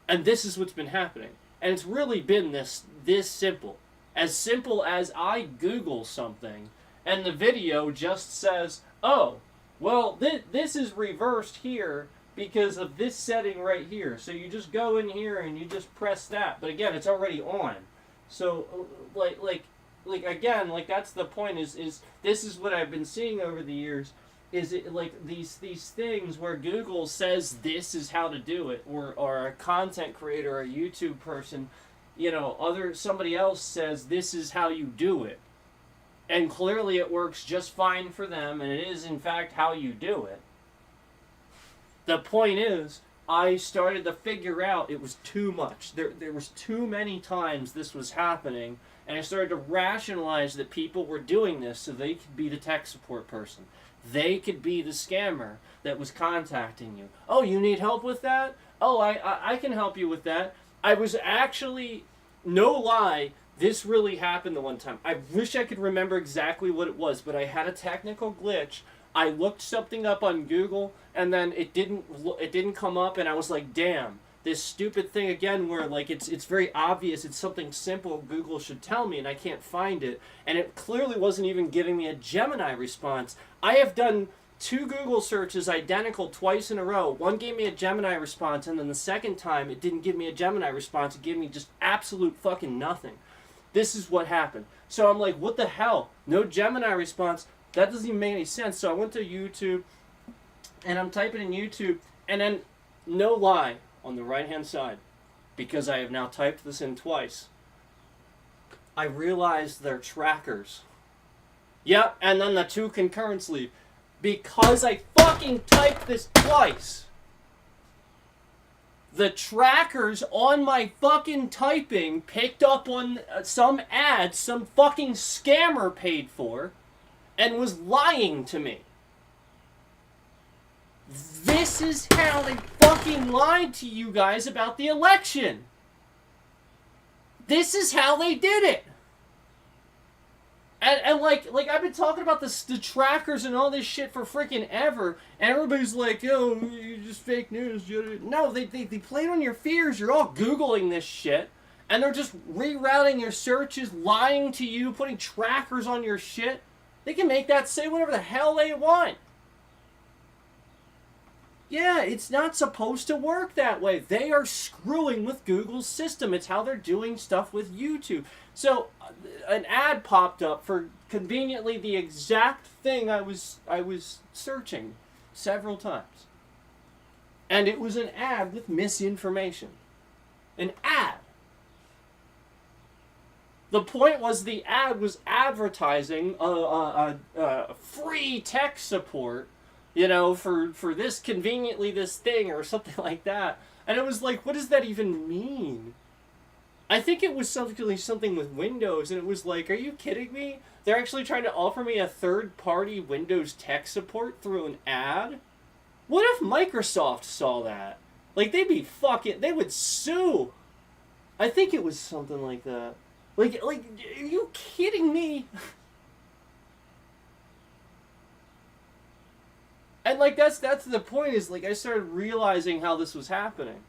and this is what's been happening? And it's really been this simple. As simple as I Google something, and the video just says, oh, well, this is reversed here because of this setting right here. So you just go in here and you just press that. But again, it's already on. So, like again, like, that's the point, is this is what I've been seeing over the years, is it like these things where Google says this is how to do it, or a content creator or a YouTube person, you know, somebody else says this is how you do it, and clearly it works just fine for them, and it is in fact how you do it. The point is, I started to figure out it was too much. There was too many times this was happening, and I started to rationalize that people were doing this so they could be the tech support person. They could be the scammer that was contacting you. Oh, you need help with that? Oh, I can help you with that. I was actually, no lie, this really happened the one time. I wish I could remember exactly what it was, but I had a technical glitch. I looked something up on Google, and then it didn't come up, and I was like, damn, this stupid thing again where, like, it's very obvious, it's something simple Google should tell me, and I can't find it. And it clearly wasn't even giving me a Gemini response. I have done 2 Google searches identical twice in a row. One gave me a Gemini response, and then the second time it didn't give me a Gemini response. It gave me just absolute fucking nothing. This is what happened. So I'm like, what the hell? No Gemini response. That doesn't even make any sense. So I went to YouTube, and I'm typing in YouTube, and then, no lie, on the right-hand side, because I have now typed this in twice, I realized they're trackers. Yep, and then the 2 concurrently. Because I fucking typed this twice. The trackers on my fucking typing picked up on some ad some fucking scammer paid for, and was lying to me. This is how they fucking lied to you guys about the election. This is how they did it. And like I've been talking about the trackers and all this shit for freaking ever, and everybody's like, yo, you just fake news. No, they played on your fears. You're all Googling this shit, and they're just rerouting your searches, lying to you, putting trackers on your shit. They can make that say whatever the hell they want. Yeah, it's not supposed to work that way. They are screwing with Google's system. It's how they're doing stuff with YouTube. So, an ad popped up for conveniently the exact thing I was searching several times. And it was an ad with misinformation. An ad. The point was the ad was advertising free tech support, you know, for this conveniently this thing or something like that. And it was like, what does that even mean? I think it was something with Windows, and it was like, are you kidding me? They're actually trying to offer me a third-party Windows tech support through an ad? What if Microsoft saw that? Like, they would sue. I think it was something like that. Like, are you kidding me? And, like, that's the point, is, like, I started realizing how this was happening.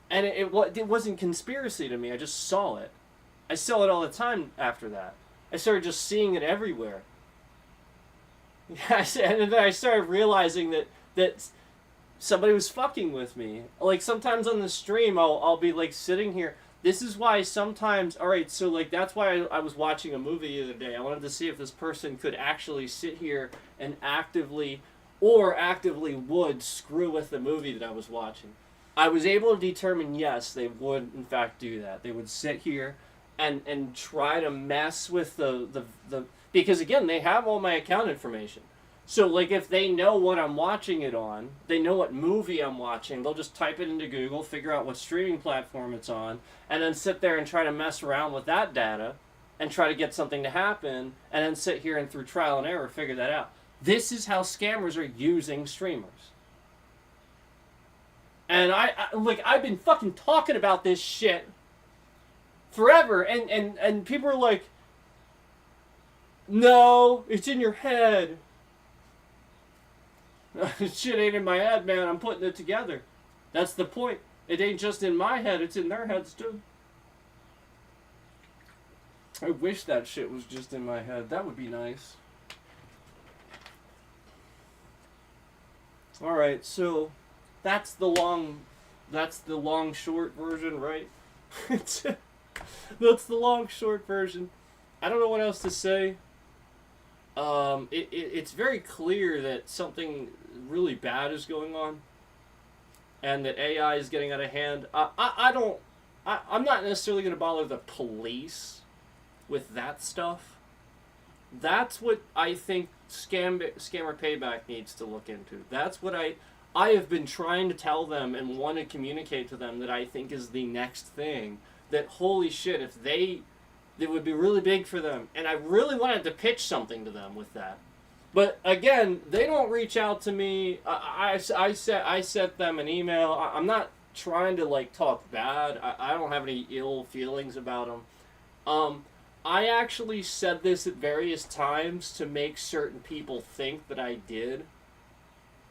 And it wasn't conspiracy to me. I just saw it. I saw it all the time after that. I started just seeing it everywhere. And then I started realizing that somebody was fucking with me. Like, sometimes on the stream, I'll be, like, sitting here. This is why sometimes... Alright, so, like, that's why I was watching a movie the other day. I wanted to see if this person could actually sit here and actively would screw with the movie that I was watching. I was able to determine, yes, they would in fact do that. They would sit here and try to mess with the because again, they have all my account information. So, like, if they know what I'm watching it on, they know what movie I'm watching, they'll just type it into Google, figure out what streaming platform it's on, and then sit there and try to mess around with that data and try to get something to happen, and then sit here and through trial and error figure that out. This is how scammers are using streamers. And I've been fucking talking about this shit forever, and people are like, no, it's in your head. Shit ain't in my head, man. I'm putting it together. That's the point. It ain't just in my head, it's in their heads too. I wish that shit was just in my head. That would be nice. Alright, so that's the long short version, right? That's the long short version. I don't know what else to say. It's very clear that something really bad is going on, and that AI is getting out of hand. I'm not necessarily going to bother the police with that stuff. That's what I think Scammer Payback needs to look into. That's what I have been trying to tell them and want to communicate to them that I think is the next thing. That holy shit, if it would be really big for them. And I really wanted to pitch something to them with that. But again, they don't reach out to me. I sent them an email. I'm not trying to like talk bad. I don't have any ill feelings about them. I actually said this at various times to make certain people think that I did.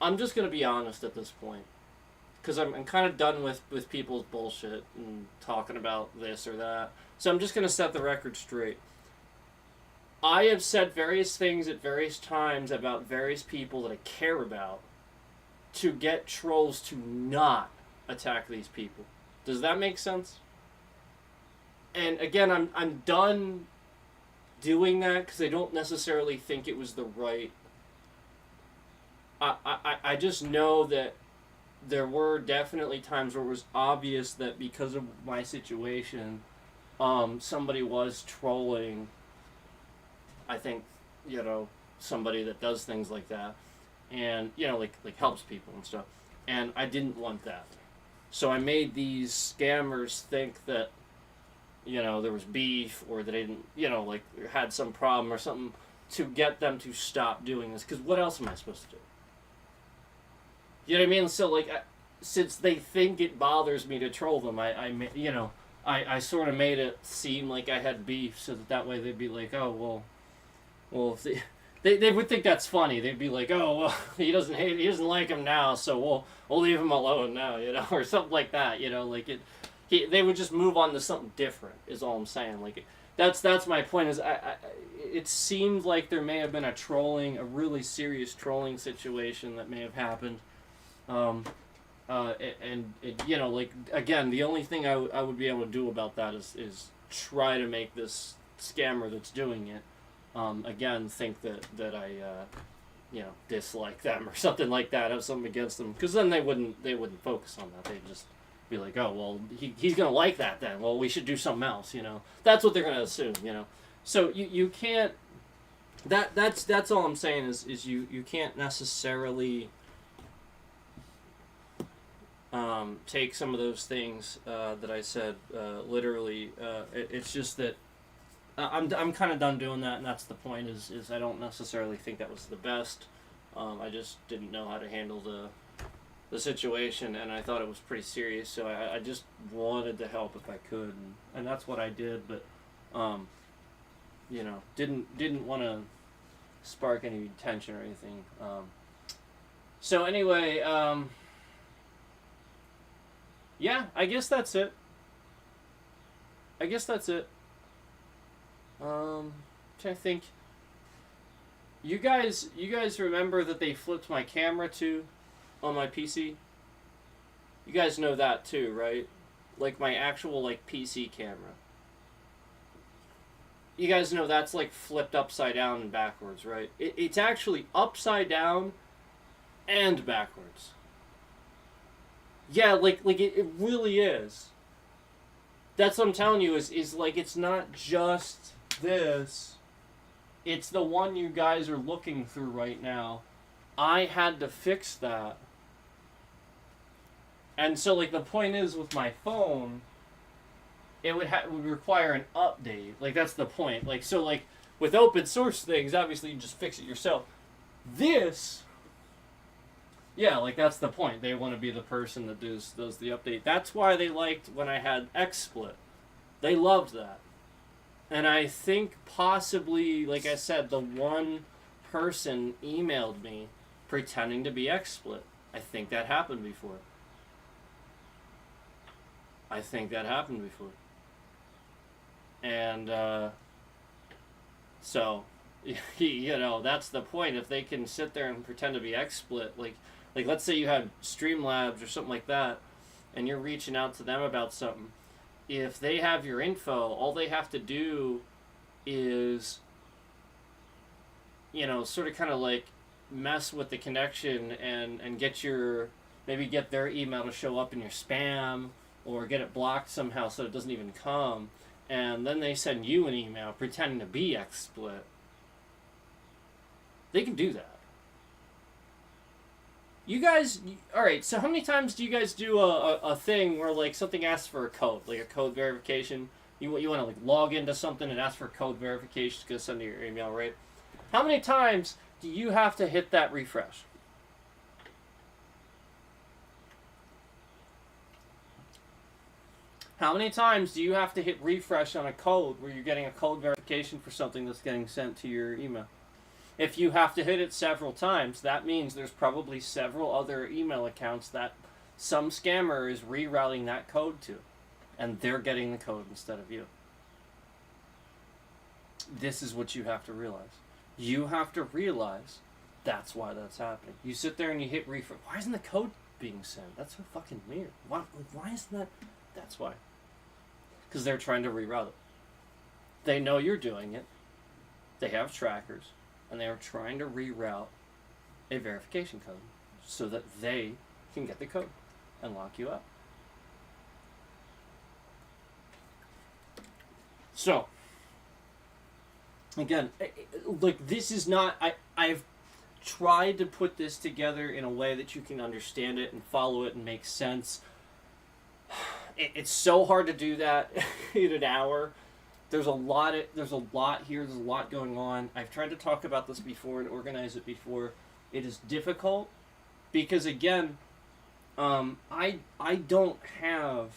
I'm just going to be honest at this point. Because I'm kind of done with people's bullshit and talking about this or that. So I'm just going to set the record straight. I have said various things at various times about various people that I care about to get trolls to not attack these people. Does that make sense? And again, I'm done doing that because I don't necessarily think it was the right... I just know that there were definitely times where it was obvious that because of my situation, somebody was trolling, I think, somebody that does things like that, and, like helps people and stuff, and I didn't want that. So I made these scammers think that, there was beef, or that I didn't, had some problem or something, to get them to stop doing this, because what else am I supposed to do? You know what I mean? So, since they think it bothers me to troll them, I sort of made it seem like I had beef, so that way they'd be like, oh, well, if they would think that's funny. They'd be like, oh, well, he doesn't like him now, so we'll leave him alone now, or something like that, they would just move on to something different, is all I'm saying. That's my point, is it seemed like there may have been a really serious trolling situation that may have happened. Again, the only thing I would be able to do about that is try to make this scammer that's doing it, again, think that I, dislike them or something like that, have something against them, because then they wouldn't focus on that. They'd just be like, oh, well, he's gonna like that then. Well, we should do something else, That's what they're gonna assume, So you can't. That's all I'm saying is you can't necessarily. Take some of those things that I said literally. It's just that I'm kind of done doing that, and that's the point. Is I don't necessarily think that was the best. I just didn't know how to handle the situation, and I thought it was pretty serious. So I just wanted to help if I could, and that's what I did. But didn't want to spark any tension or anything. So anyway. Yeah, I guess that's it. Trying to think. You guys remember that they flipped my camera too, on my PC? You guys know that too, right? Like my actual PC camera. You guys know that's flipped upside down and backwards, right? It's actually upside down and backwards. Yeah, it really is. That's what I'm telling you, is it's not just this. It's the one you guys are looking through right now. I had to fix that. And so, like, the point is with my phone, it would require an update. Like, that's the point. Like, so, like, with open source things, obviously you just fix it yourself. This, yeah, like, that's the point. They want to be the person that does the update. That's why they liked when I had XSplit. They loved that. And I think possibly, like I said, the one person emailed me pretending to be XSplit. I think that happened before. And, so, you know, that's the point. If they can sit there and pretend to be XSplit, like let's say you had Streamlabs or something like that, and you're reaching out to them about something, if they have your info, all they have to do is, you know, sort of kind of like mess with the connection and get maybe get their email to show up in your spam, or get it blocked somehow so it doesn't even come, and then they send you an email pretending to be XSplit. They can do that. You guys, alright, so how many times do you guys do a thing where, like, something asks for a code, like a code verification? You want to, like, log into something and ask for code verification to send to your email, right? How many times do you have to hit that refresh? How many times do you have to hit refresh on a code where you're getting a code verification for something that's getting sent to your email? If you have to hit it several times, that means there's probably several other email accounts that some scammer is rerouting that code to, and they're getting the code instead of you. This is what you have to realize. You have to realize that's why that's happening. You sit there and you hit refresh. Why isn't the code being sent? That's so fucking weird. Why isn't that? That's why. Because they're trying to reroute it. They know you're doing it. They have trackers. And they are trying to reroute a verification code so that they can get the code and lock you up. So, again, like, this is not... I've tried to put this together in a way that you can understand it and follow it and make sense. It's so hard to do that in an hour. There's a lot here. There's a lot going on. I've tried to talk about this before and organize it before. It is difficult because, again, I don't have,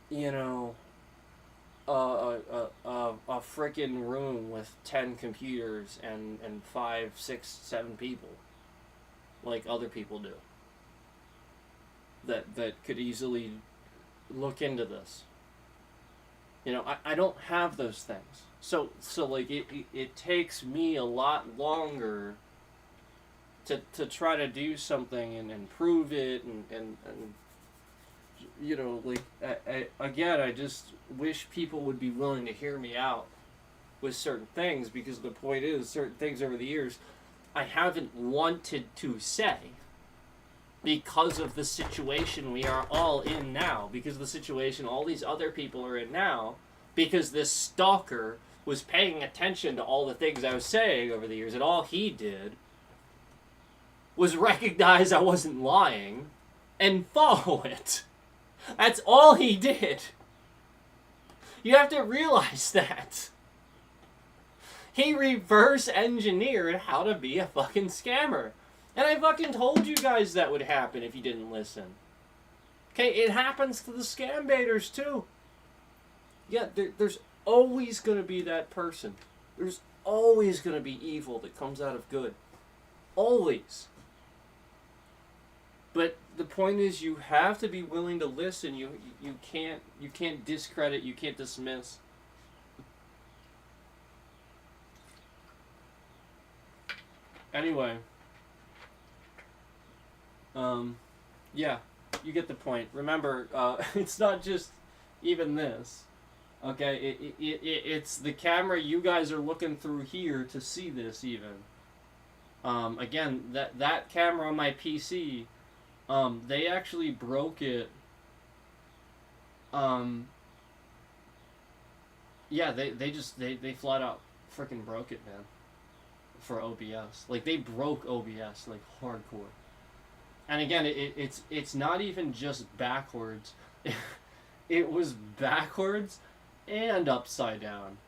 you know, a freaking room with 10 computers and 5, 6, 7 people like other people do that could easily look into this. You know, I don't have those things. So like, it takes me a lot longer to try to do something and improve it and you know, like, I just wish people would be willing to hear me out with certain things, because the point is, certain things over the years I haven't wanted to say because of the situation we are all in now, because of the situation all these other people are in now, because this stalker was paying attention to all the things I was saying over the years, and all he did was recognize I wasn't lying and follow it. That's all he did. You have to realize that. He reverse engineered how to be a fucking scammer. And I fucking told you guys that would happen if you didn't listen. Okay, it happens to the scam baiters too. Yeah, there's always going to be that person. There's always going to be evil that comes out of good. Always. But the point is, you have to be willing to listen. You can't discredit, you can't dismiss. Anyway, yeah, you get the point. Remember, it's not just even this. Okay, it's the camera you guys are looking through here to see this even. Again, that camera on my PC, they actually broke it, Yeah, they flat out freaking broke it, man. For OBS, like they broke OBS like hardcore. And again, it's not even just backwards. It was backwards and upside down.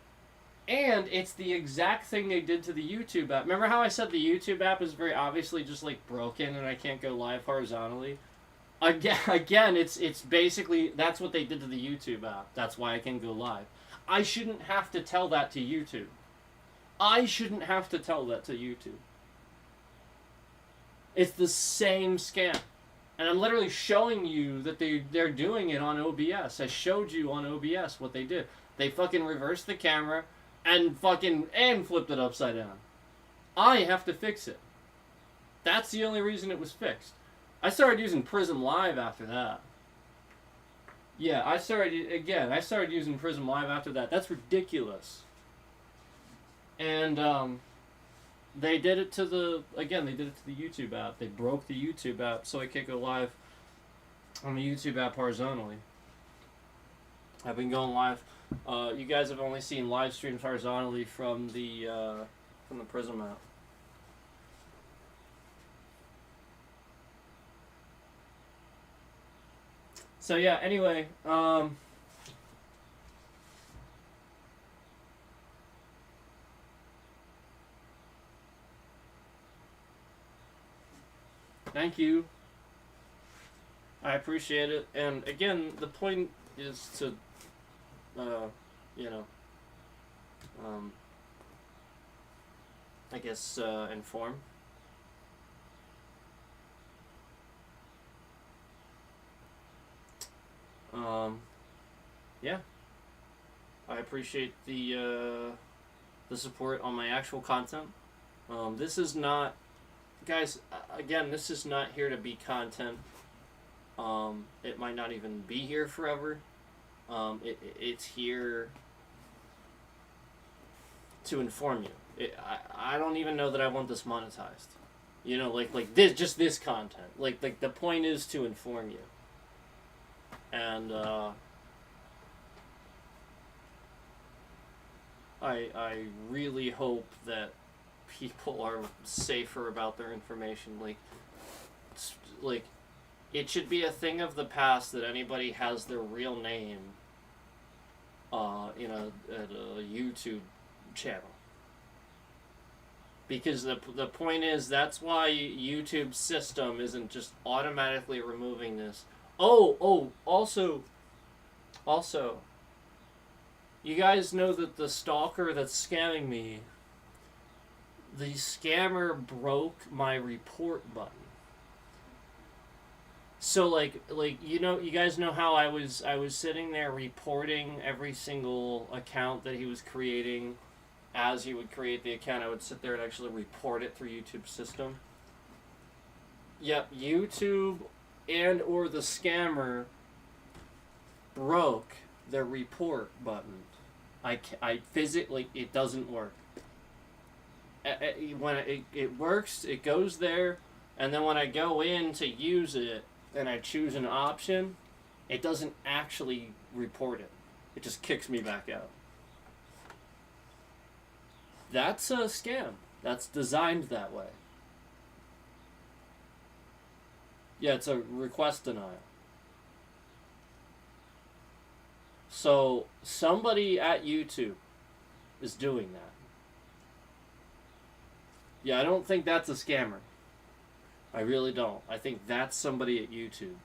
And it's the exact thing they did to the YouTube app. Remember how I said the YouTube app is very obviously just like broken and I can't go live horizontally? Again, it's basically that's what they did to the YouTube app. That's why I can go live. I shouldn't have to tell that to YouTube. I shouldn't have to tell that to YouTube. It's the same scam. And I'm literally showing you that they're doing it on OBS. I showed you on OBS what they did. They fucking reversed the camera and flipped it upside down. I have to fix it. That's the only reason it was fixed. I started using Prism Live after that. Yeah, I started using Prism Live after that. That's ridiculous. And they did it to the YouTube app. They broke the YouTube app so I can't go live on the YouTube app horizontally. I've been going live. You guys have only seen live streams horizontally from the Prism app. So yeah, anyway, thank you. I appreciate it. And again, the point is to, you know, I guess, inform. Yeah. I appreciate the support on my actual content. This is not, guys, again, this is not here to be content. It might not even be here forever. It's here to inform you. I don't even know that I want this monetized. You know, like this, just this content. Like the point is to inform you. And, I really hope that people are safer about their information. Like, it should be a thing of the past that anybody has their real name, at a YouTube channel. Because the point is, that's why YouTube's system isn't just automatically removing this. Also, you guys know that the stalker that's scamming me, the scammer broke my report button. So you guys know how I was sitting there reporting every single account that he was creating. As he would create the account, I would sit there and actually report it through YouTube's system. Yep, YouTube and or the scammer broke the report button. I physically, it doesn't work. When it works, it goes there, and then when I go in to use it and I choose an option, it doesn't actually report it. It just kicks me back out. That's a scam. That's designed that way. Yeah, it's a request denial. So somebody at YouTube is doing that. Yeah, I don't think that's a scammer. I really don't. I think that's somebody at YouTube.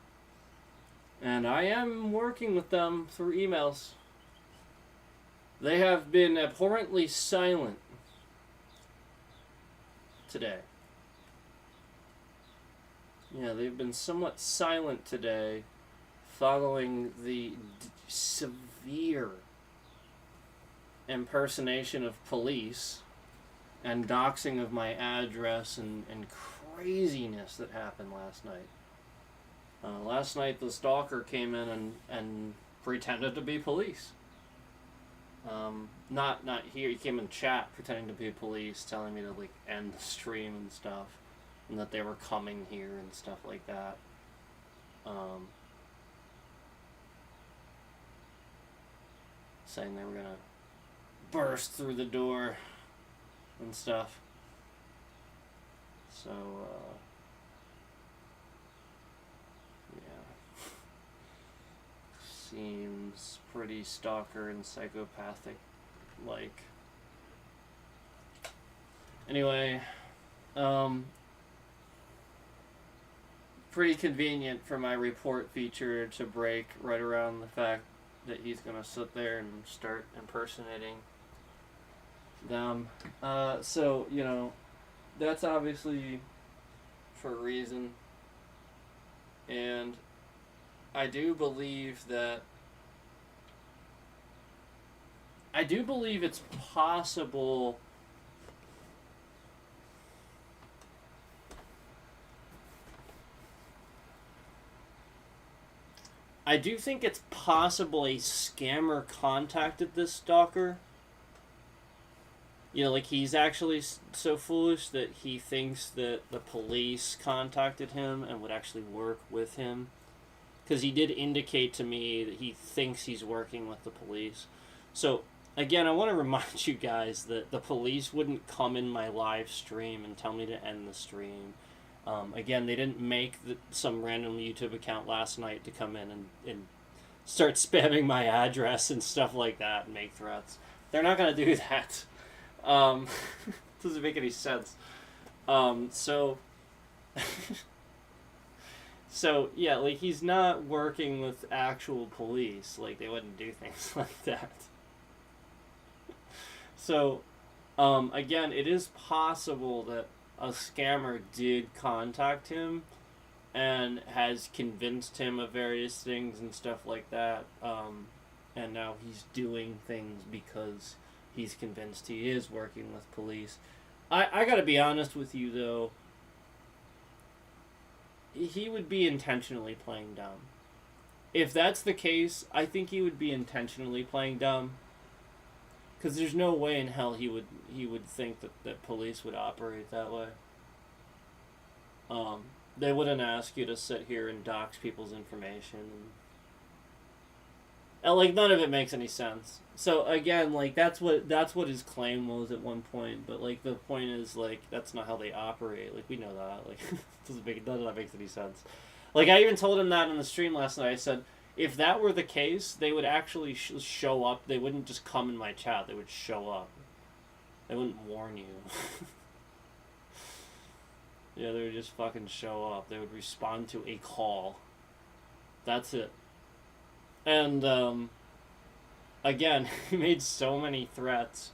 And I am working with them through emails. They have been abhorrently silent today. Yeah, they've been somewhat silent today following the severe impersonation of police and doxing of my address and craziness that happened last night. Last night the stalker came in and pretended to be police. Not here. He came in chat pretending to be police, telling me to end the stream and stuff, and that they were coming here and stuff like that. Saying they were gonna burst through the door and stuff. So, yeah. Seems pretty stalker and psychopathic like. Anyway, pretty convenient for my report feature to break right around the fact that he's gonna sit there and start impersonating them. So, you know, that's obviously for a reason. And I do believe it's possible. I do think it's possible a scammer contacted this stalker. You know, like, he's actually so foolish that he thinks that the police contacted him and would actually work with him. Because he did indicate to me that he thinks he's working with the police. So, again, I want to remind you guys that the police wouldn't come in my live stream and tell me to end the stream. Again, they didn't make some random YouTube account last night to come in and start spamming my address and stuff like that and make threats. They're not going to do that. Doesn't make any sense. So yeah, like, he's not working with actual police. Like, they wouldn't do things like that. So, again, it is possible that a scammer did contact him and has convinced him of various things and stuff like that. And now he's doing things because he's convinced he is working with police. I gotta be honest with you, though. He would be intentionally playing dumb. If that's the case, I think he would be intentionally playing dumb. Because there's no way in hell he would think that police would operate that way. They wouldn't ask you to sit here and dox people's information. And, like, none of it makes any sense. So, again, like, that's what his claim was at one point. But, like, the point is, like, that's not how they operate. Like, we know that. Like, none of that makes any sense. Like, I even told him that on the stream last night. I said, if that were the case, they would actually show up. They wouldn't just come in my chat. They would show up. They wouldn't warn you. Yeah, they would just fucking show up. They would respond to a call. That's it. And, again, he made so many threats,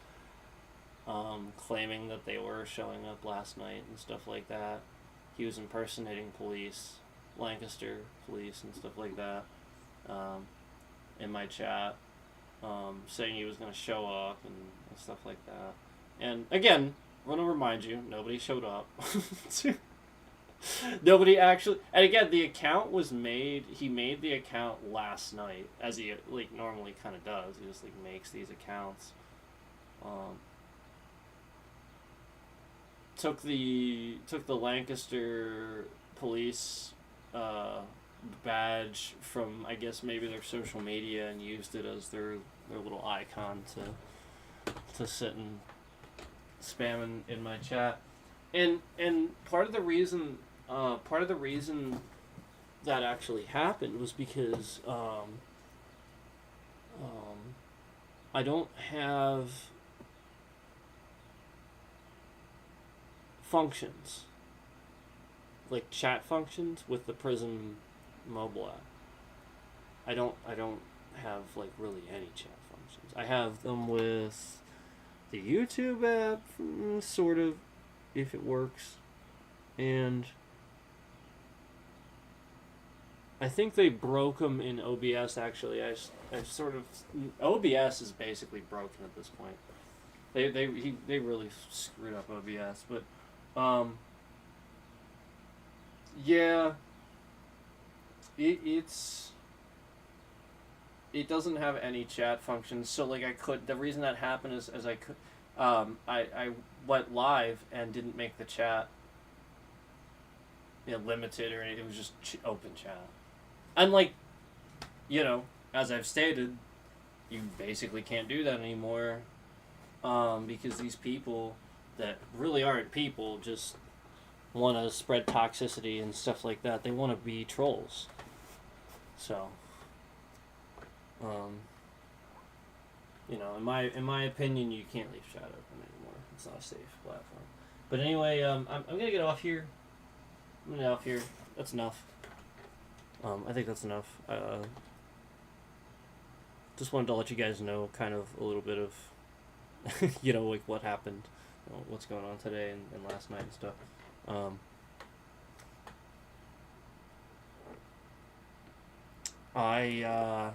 claiming that they were showing up last night and stuff like that. He was impersonating police, Lancaster police and stuff like that. In my chat, saying he was going to show up and stuff like that. And again, I want to remind you, nobody showed up. Nobody actually... And again, the account was made... He made the account last night, as he, like, normally kind of does. He just, like, makes these accounts. Took the Lancaster police badge from, I guess, maybe their social media and used it as their little icon to sit and spam in my chat. And part of the reason that actually happened was because I don't have functions, like chat functions with the Prism mobile app. I don't have, like, really any chat functions. I have them with the YouTube app, sort of, if it works, and I think they broke them in OBS. Actually, I sort of... OBS is basically broken at this point. They really screwed up OBS, but yeah, it doesn't have any chat functions. So, like, the reason that happened is as I could, I went live and didn't make the chat, you know, limited or anything. It was just open chat. And, like, you know, as I've stated, you basically can't do that anymore because these people that really aren't people just want to spread toxicity and stuff like that. They want to be trolls. So, um, in my opinion, you can't leave chat open anymore. It's not a safe platform. But anyway, I'm gonna get off here. I'm gonna get off here. That's enough. I think that's enough. Just wanted to let you guys know kind of a little bit of, like what happened, what's going on today and last night and stuff. I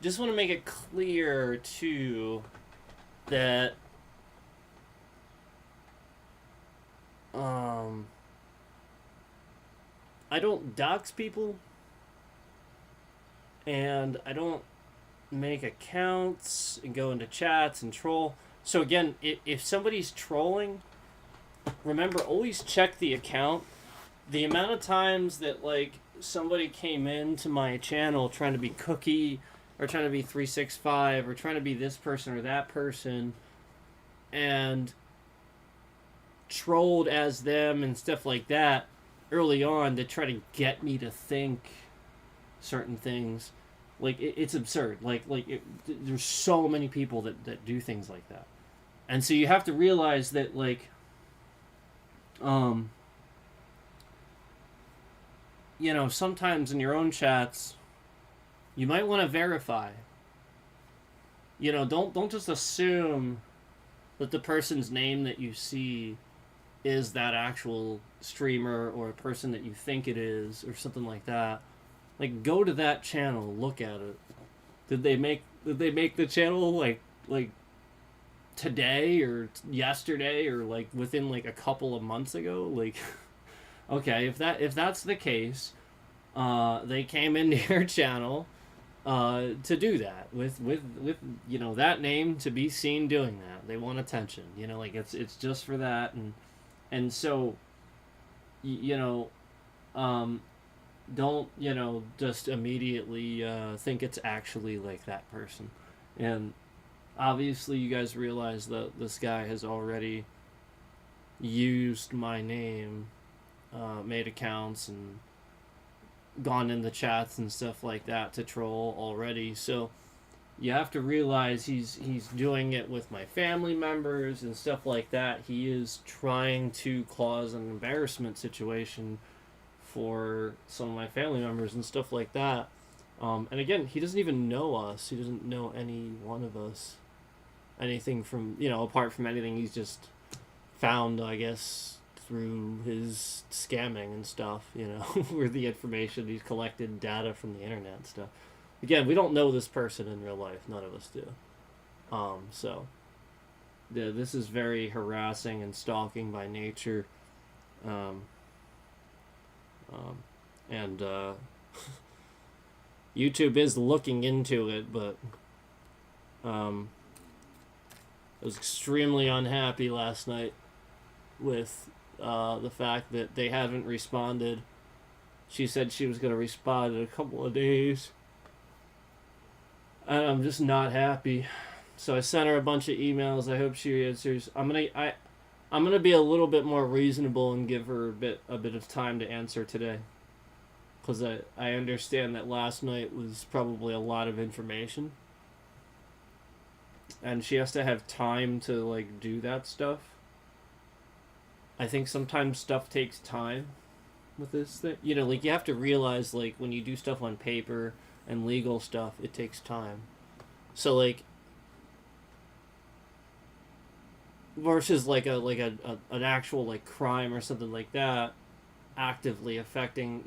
just want to make it clear, too, that I don't dox people, and I don't make accounts and go into chats and troll. So again, if somebody's trolling, remember, always check the account. The amount of times that, like, somebody came into my channel trying to be Cookie or trying to be 365 or trying to be this person or that person and trolled as them and stuff like that early on to try to get me to think certain things, like, it's absurd. There's so many people that do things like that. And so you have to realize that, like, sometimes in your own chats, you might want to verify. Don't just assume that the person's name that you see is that actual streamer or a person that you think it is or something like that. Like, go to that channel, look at it. Did they make the channel like today or yesterday or like within like a couple of months ago? Like, okay, if that's the case, they came into your channel to do that with that name, to be seen doing that. They want attention. It's just for that, and so don't just immediately think it's actually like that person. And obviously you guys realize that this guy has already used my name, made accounts and gone in the chats and stuff like that to troll already. So you have to realize he's doing it with my family members and stuff like that. He is trying to cause an embarrassment situation for some of my family members and stuff like that. And again, he doesn't even know us. He doesn't know any one of us. Anything from, apart from anything he's just found, I guess, through his scamming and stuff, where the information he's collected data from the internet and stuff. Again, we don't know this person in real life. None of us do. So this is very harassing and stalking by nature. And YouTube is looking into it, but I was extremely unhappy last night with the fact that they haven't responded. She said she was going to respond in a couple of days, and I'm just not happy. So I sent her a bunch of emails. I hope she answers. I'm gonna be a little bit more reasonable and give her a bit of time to answer today, because I understand that last night was probably a lot of information, and she has to have time to like do that stuff. I think sometimes stuff takes time with this thing. Like, you have to realize, like, when you do stuff on paper and legal stuff, it takes time. So, like, versus like an actual like crime or something like that actively affecting,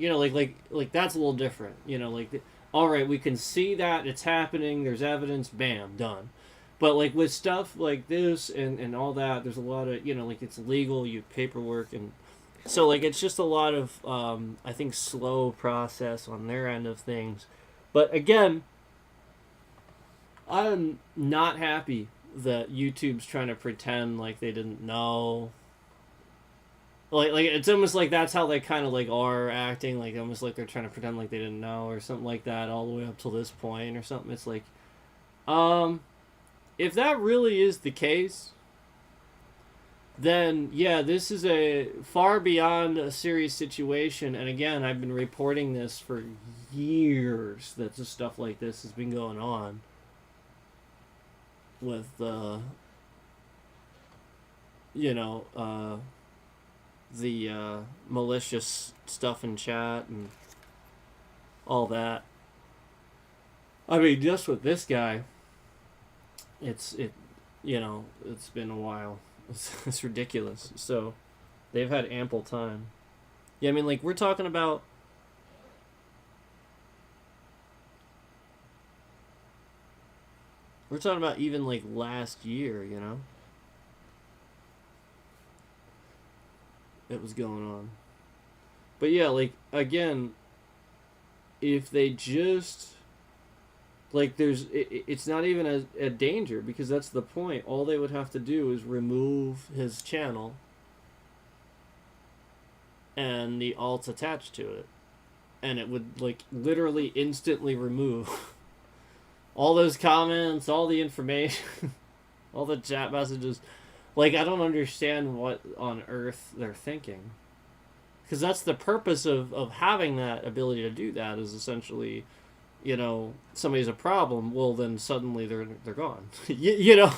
like that's a little different. All right, we can see that it's happening, there's evidence, bam, done. But like with stuff like this and all that, there's a lot of, like, it's legal, you have paperwork, and so like it's just a lot of I think slow process on their end of things. But again, I'm not happy that YouTube's trying to pretend like they didn't know. Like it's almost like that's how they kind of like are acting, like almost like they're trying to pretend like they didn't know or something like that all the way up till this point or something. It's like, if that really is the case, then yeah, this is a far beyond a serious situation. And again, I've been reporting this for years that just stuff like this has been going on with you know the malicious stuff in chat and all that. I mean, just with this guy, it's been a while. It's ridiculous. So they've had ample time. Yeah, I mean, like we're talking about even like last year. It was going on. But yeah, like again, if they just like it's not even a danger because that's the point. All they would have to do is remove his channel and the alts attached to it, and it would like literally instantly remove all those comments, all the information, all the chat messages. Like, I don't understand what on earth they're thinking, because that's the purpose of having that ability to do that, is essentially, somebody's a problem, well then suddenly they're gone. you know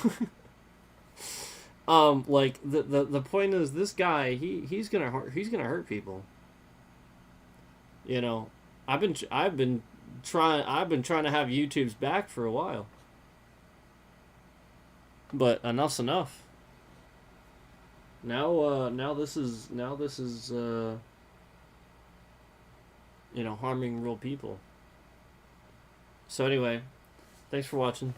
like the point is, this guy, he's gonna hurt people. you know I've been trying to have YouTube's back for a while, but enough's enough. Now this is harming real people. So anyway, thanks for watching.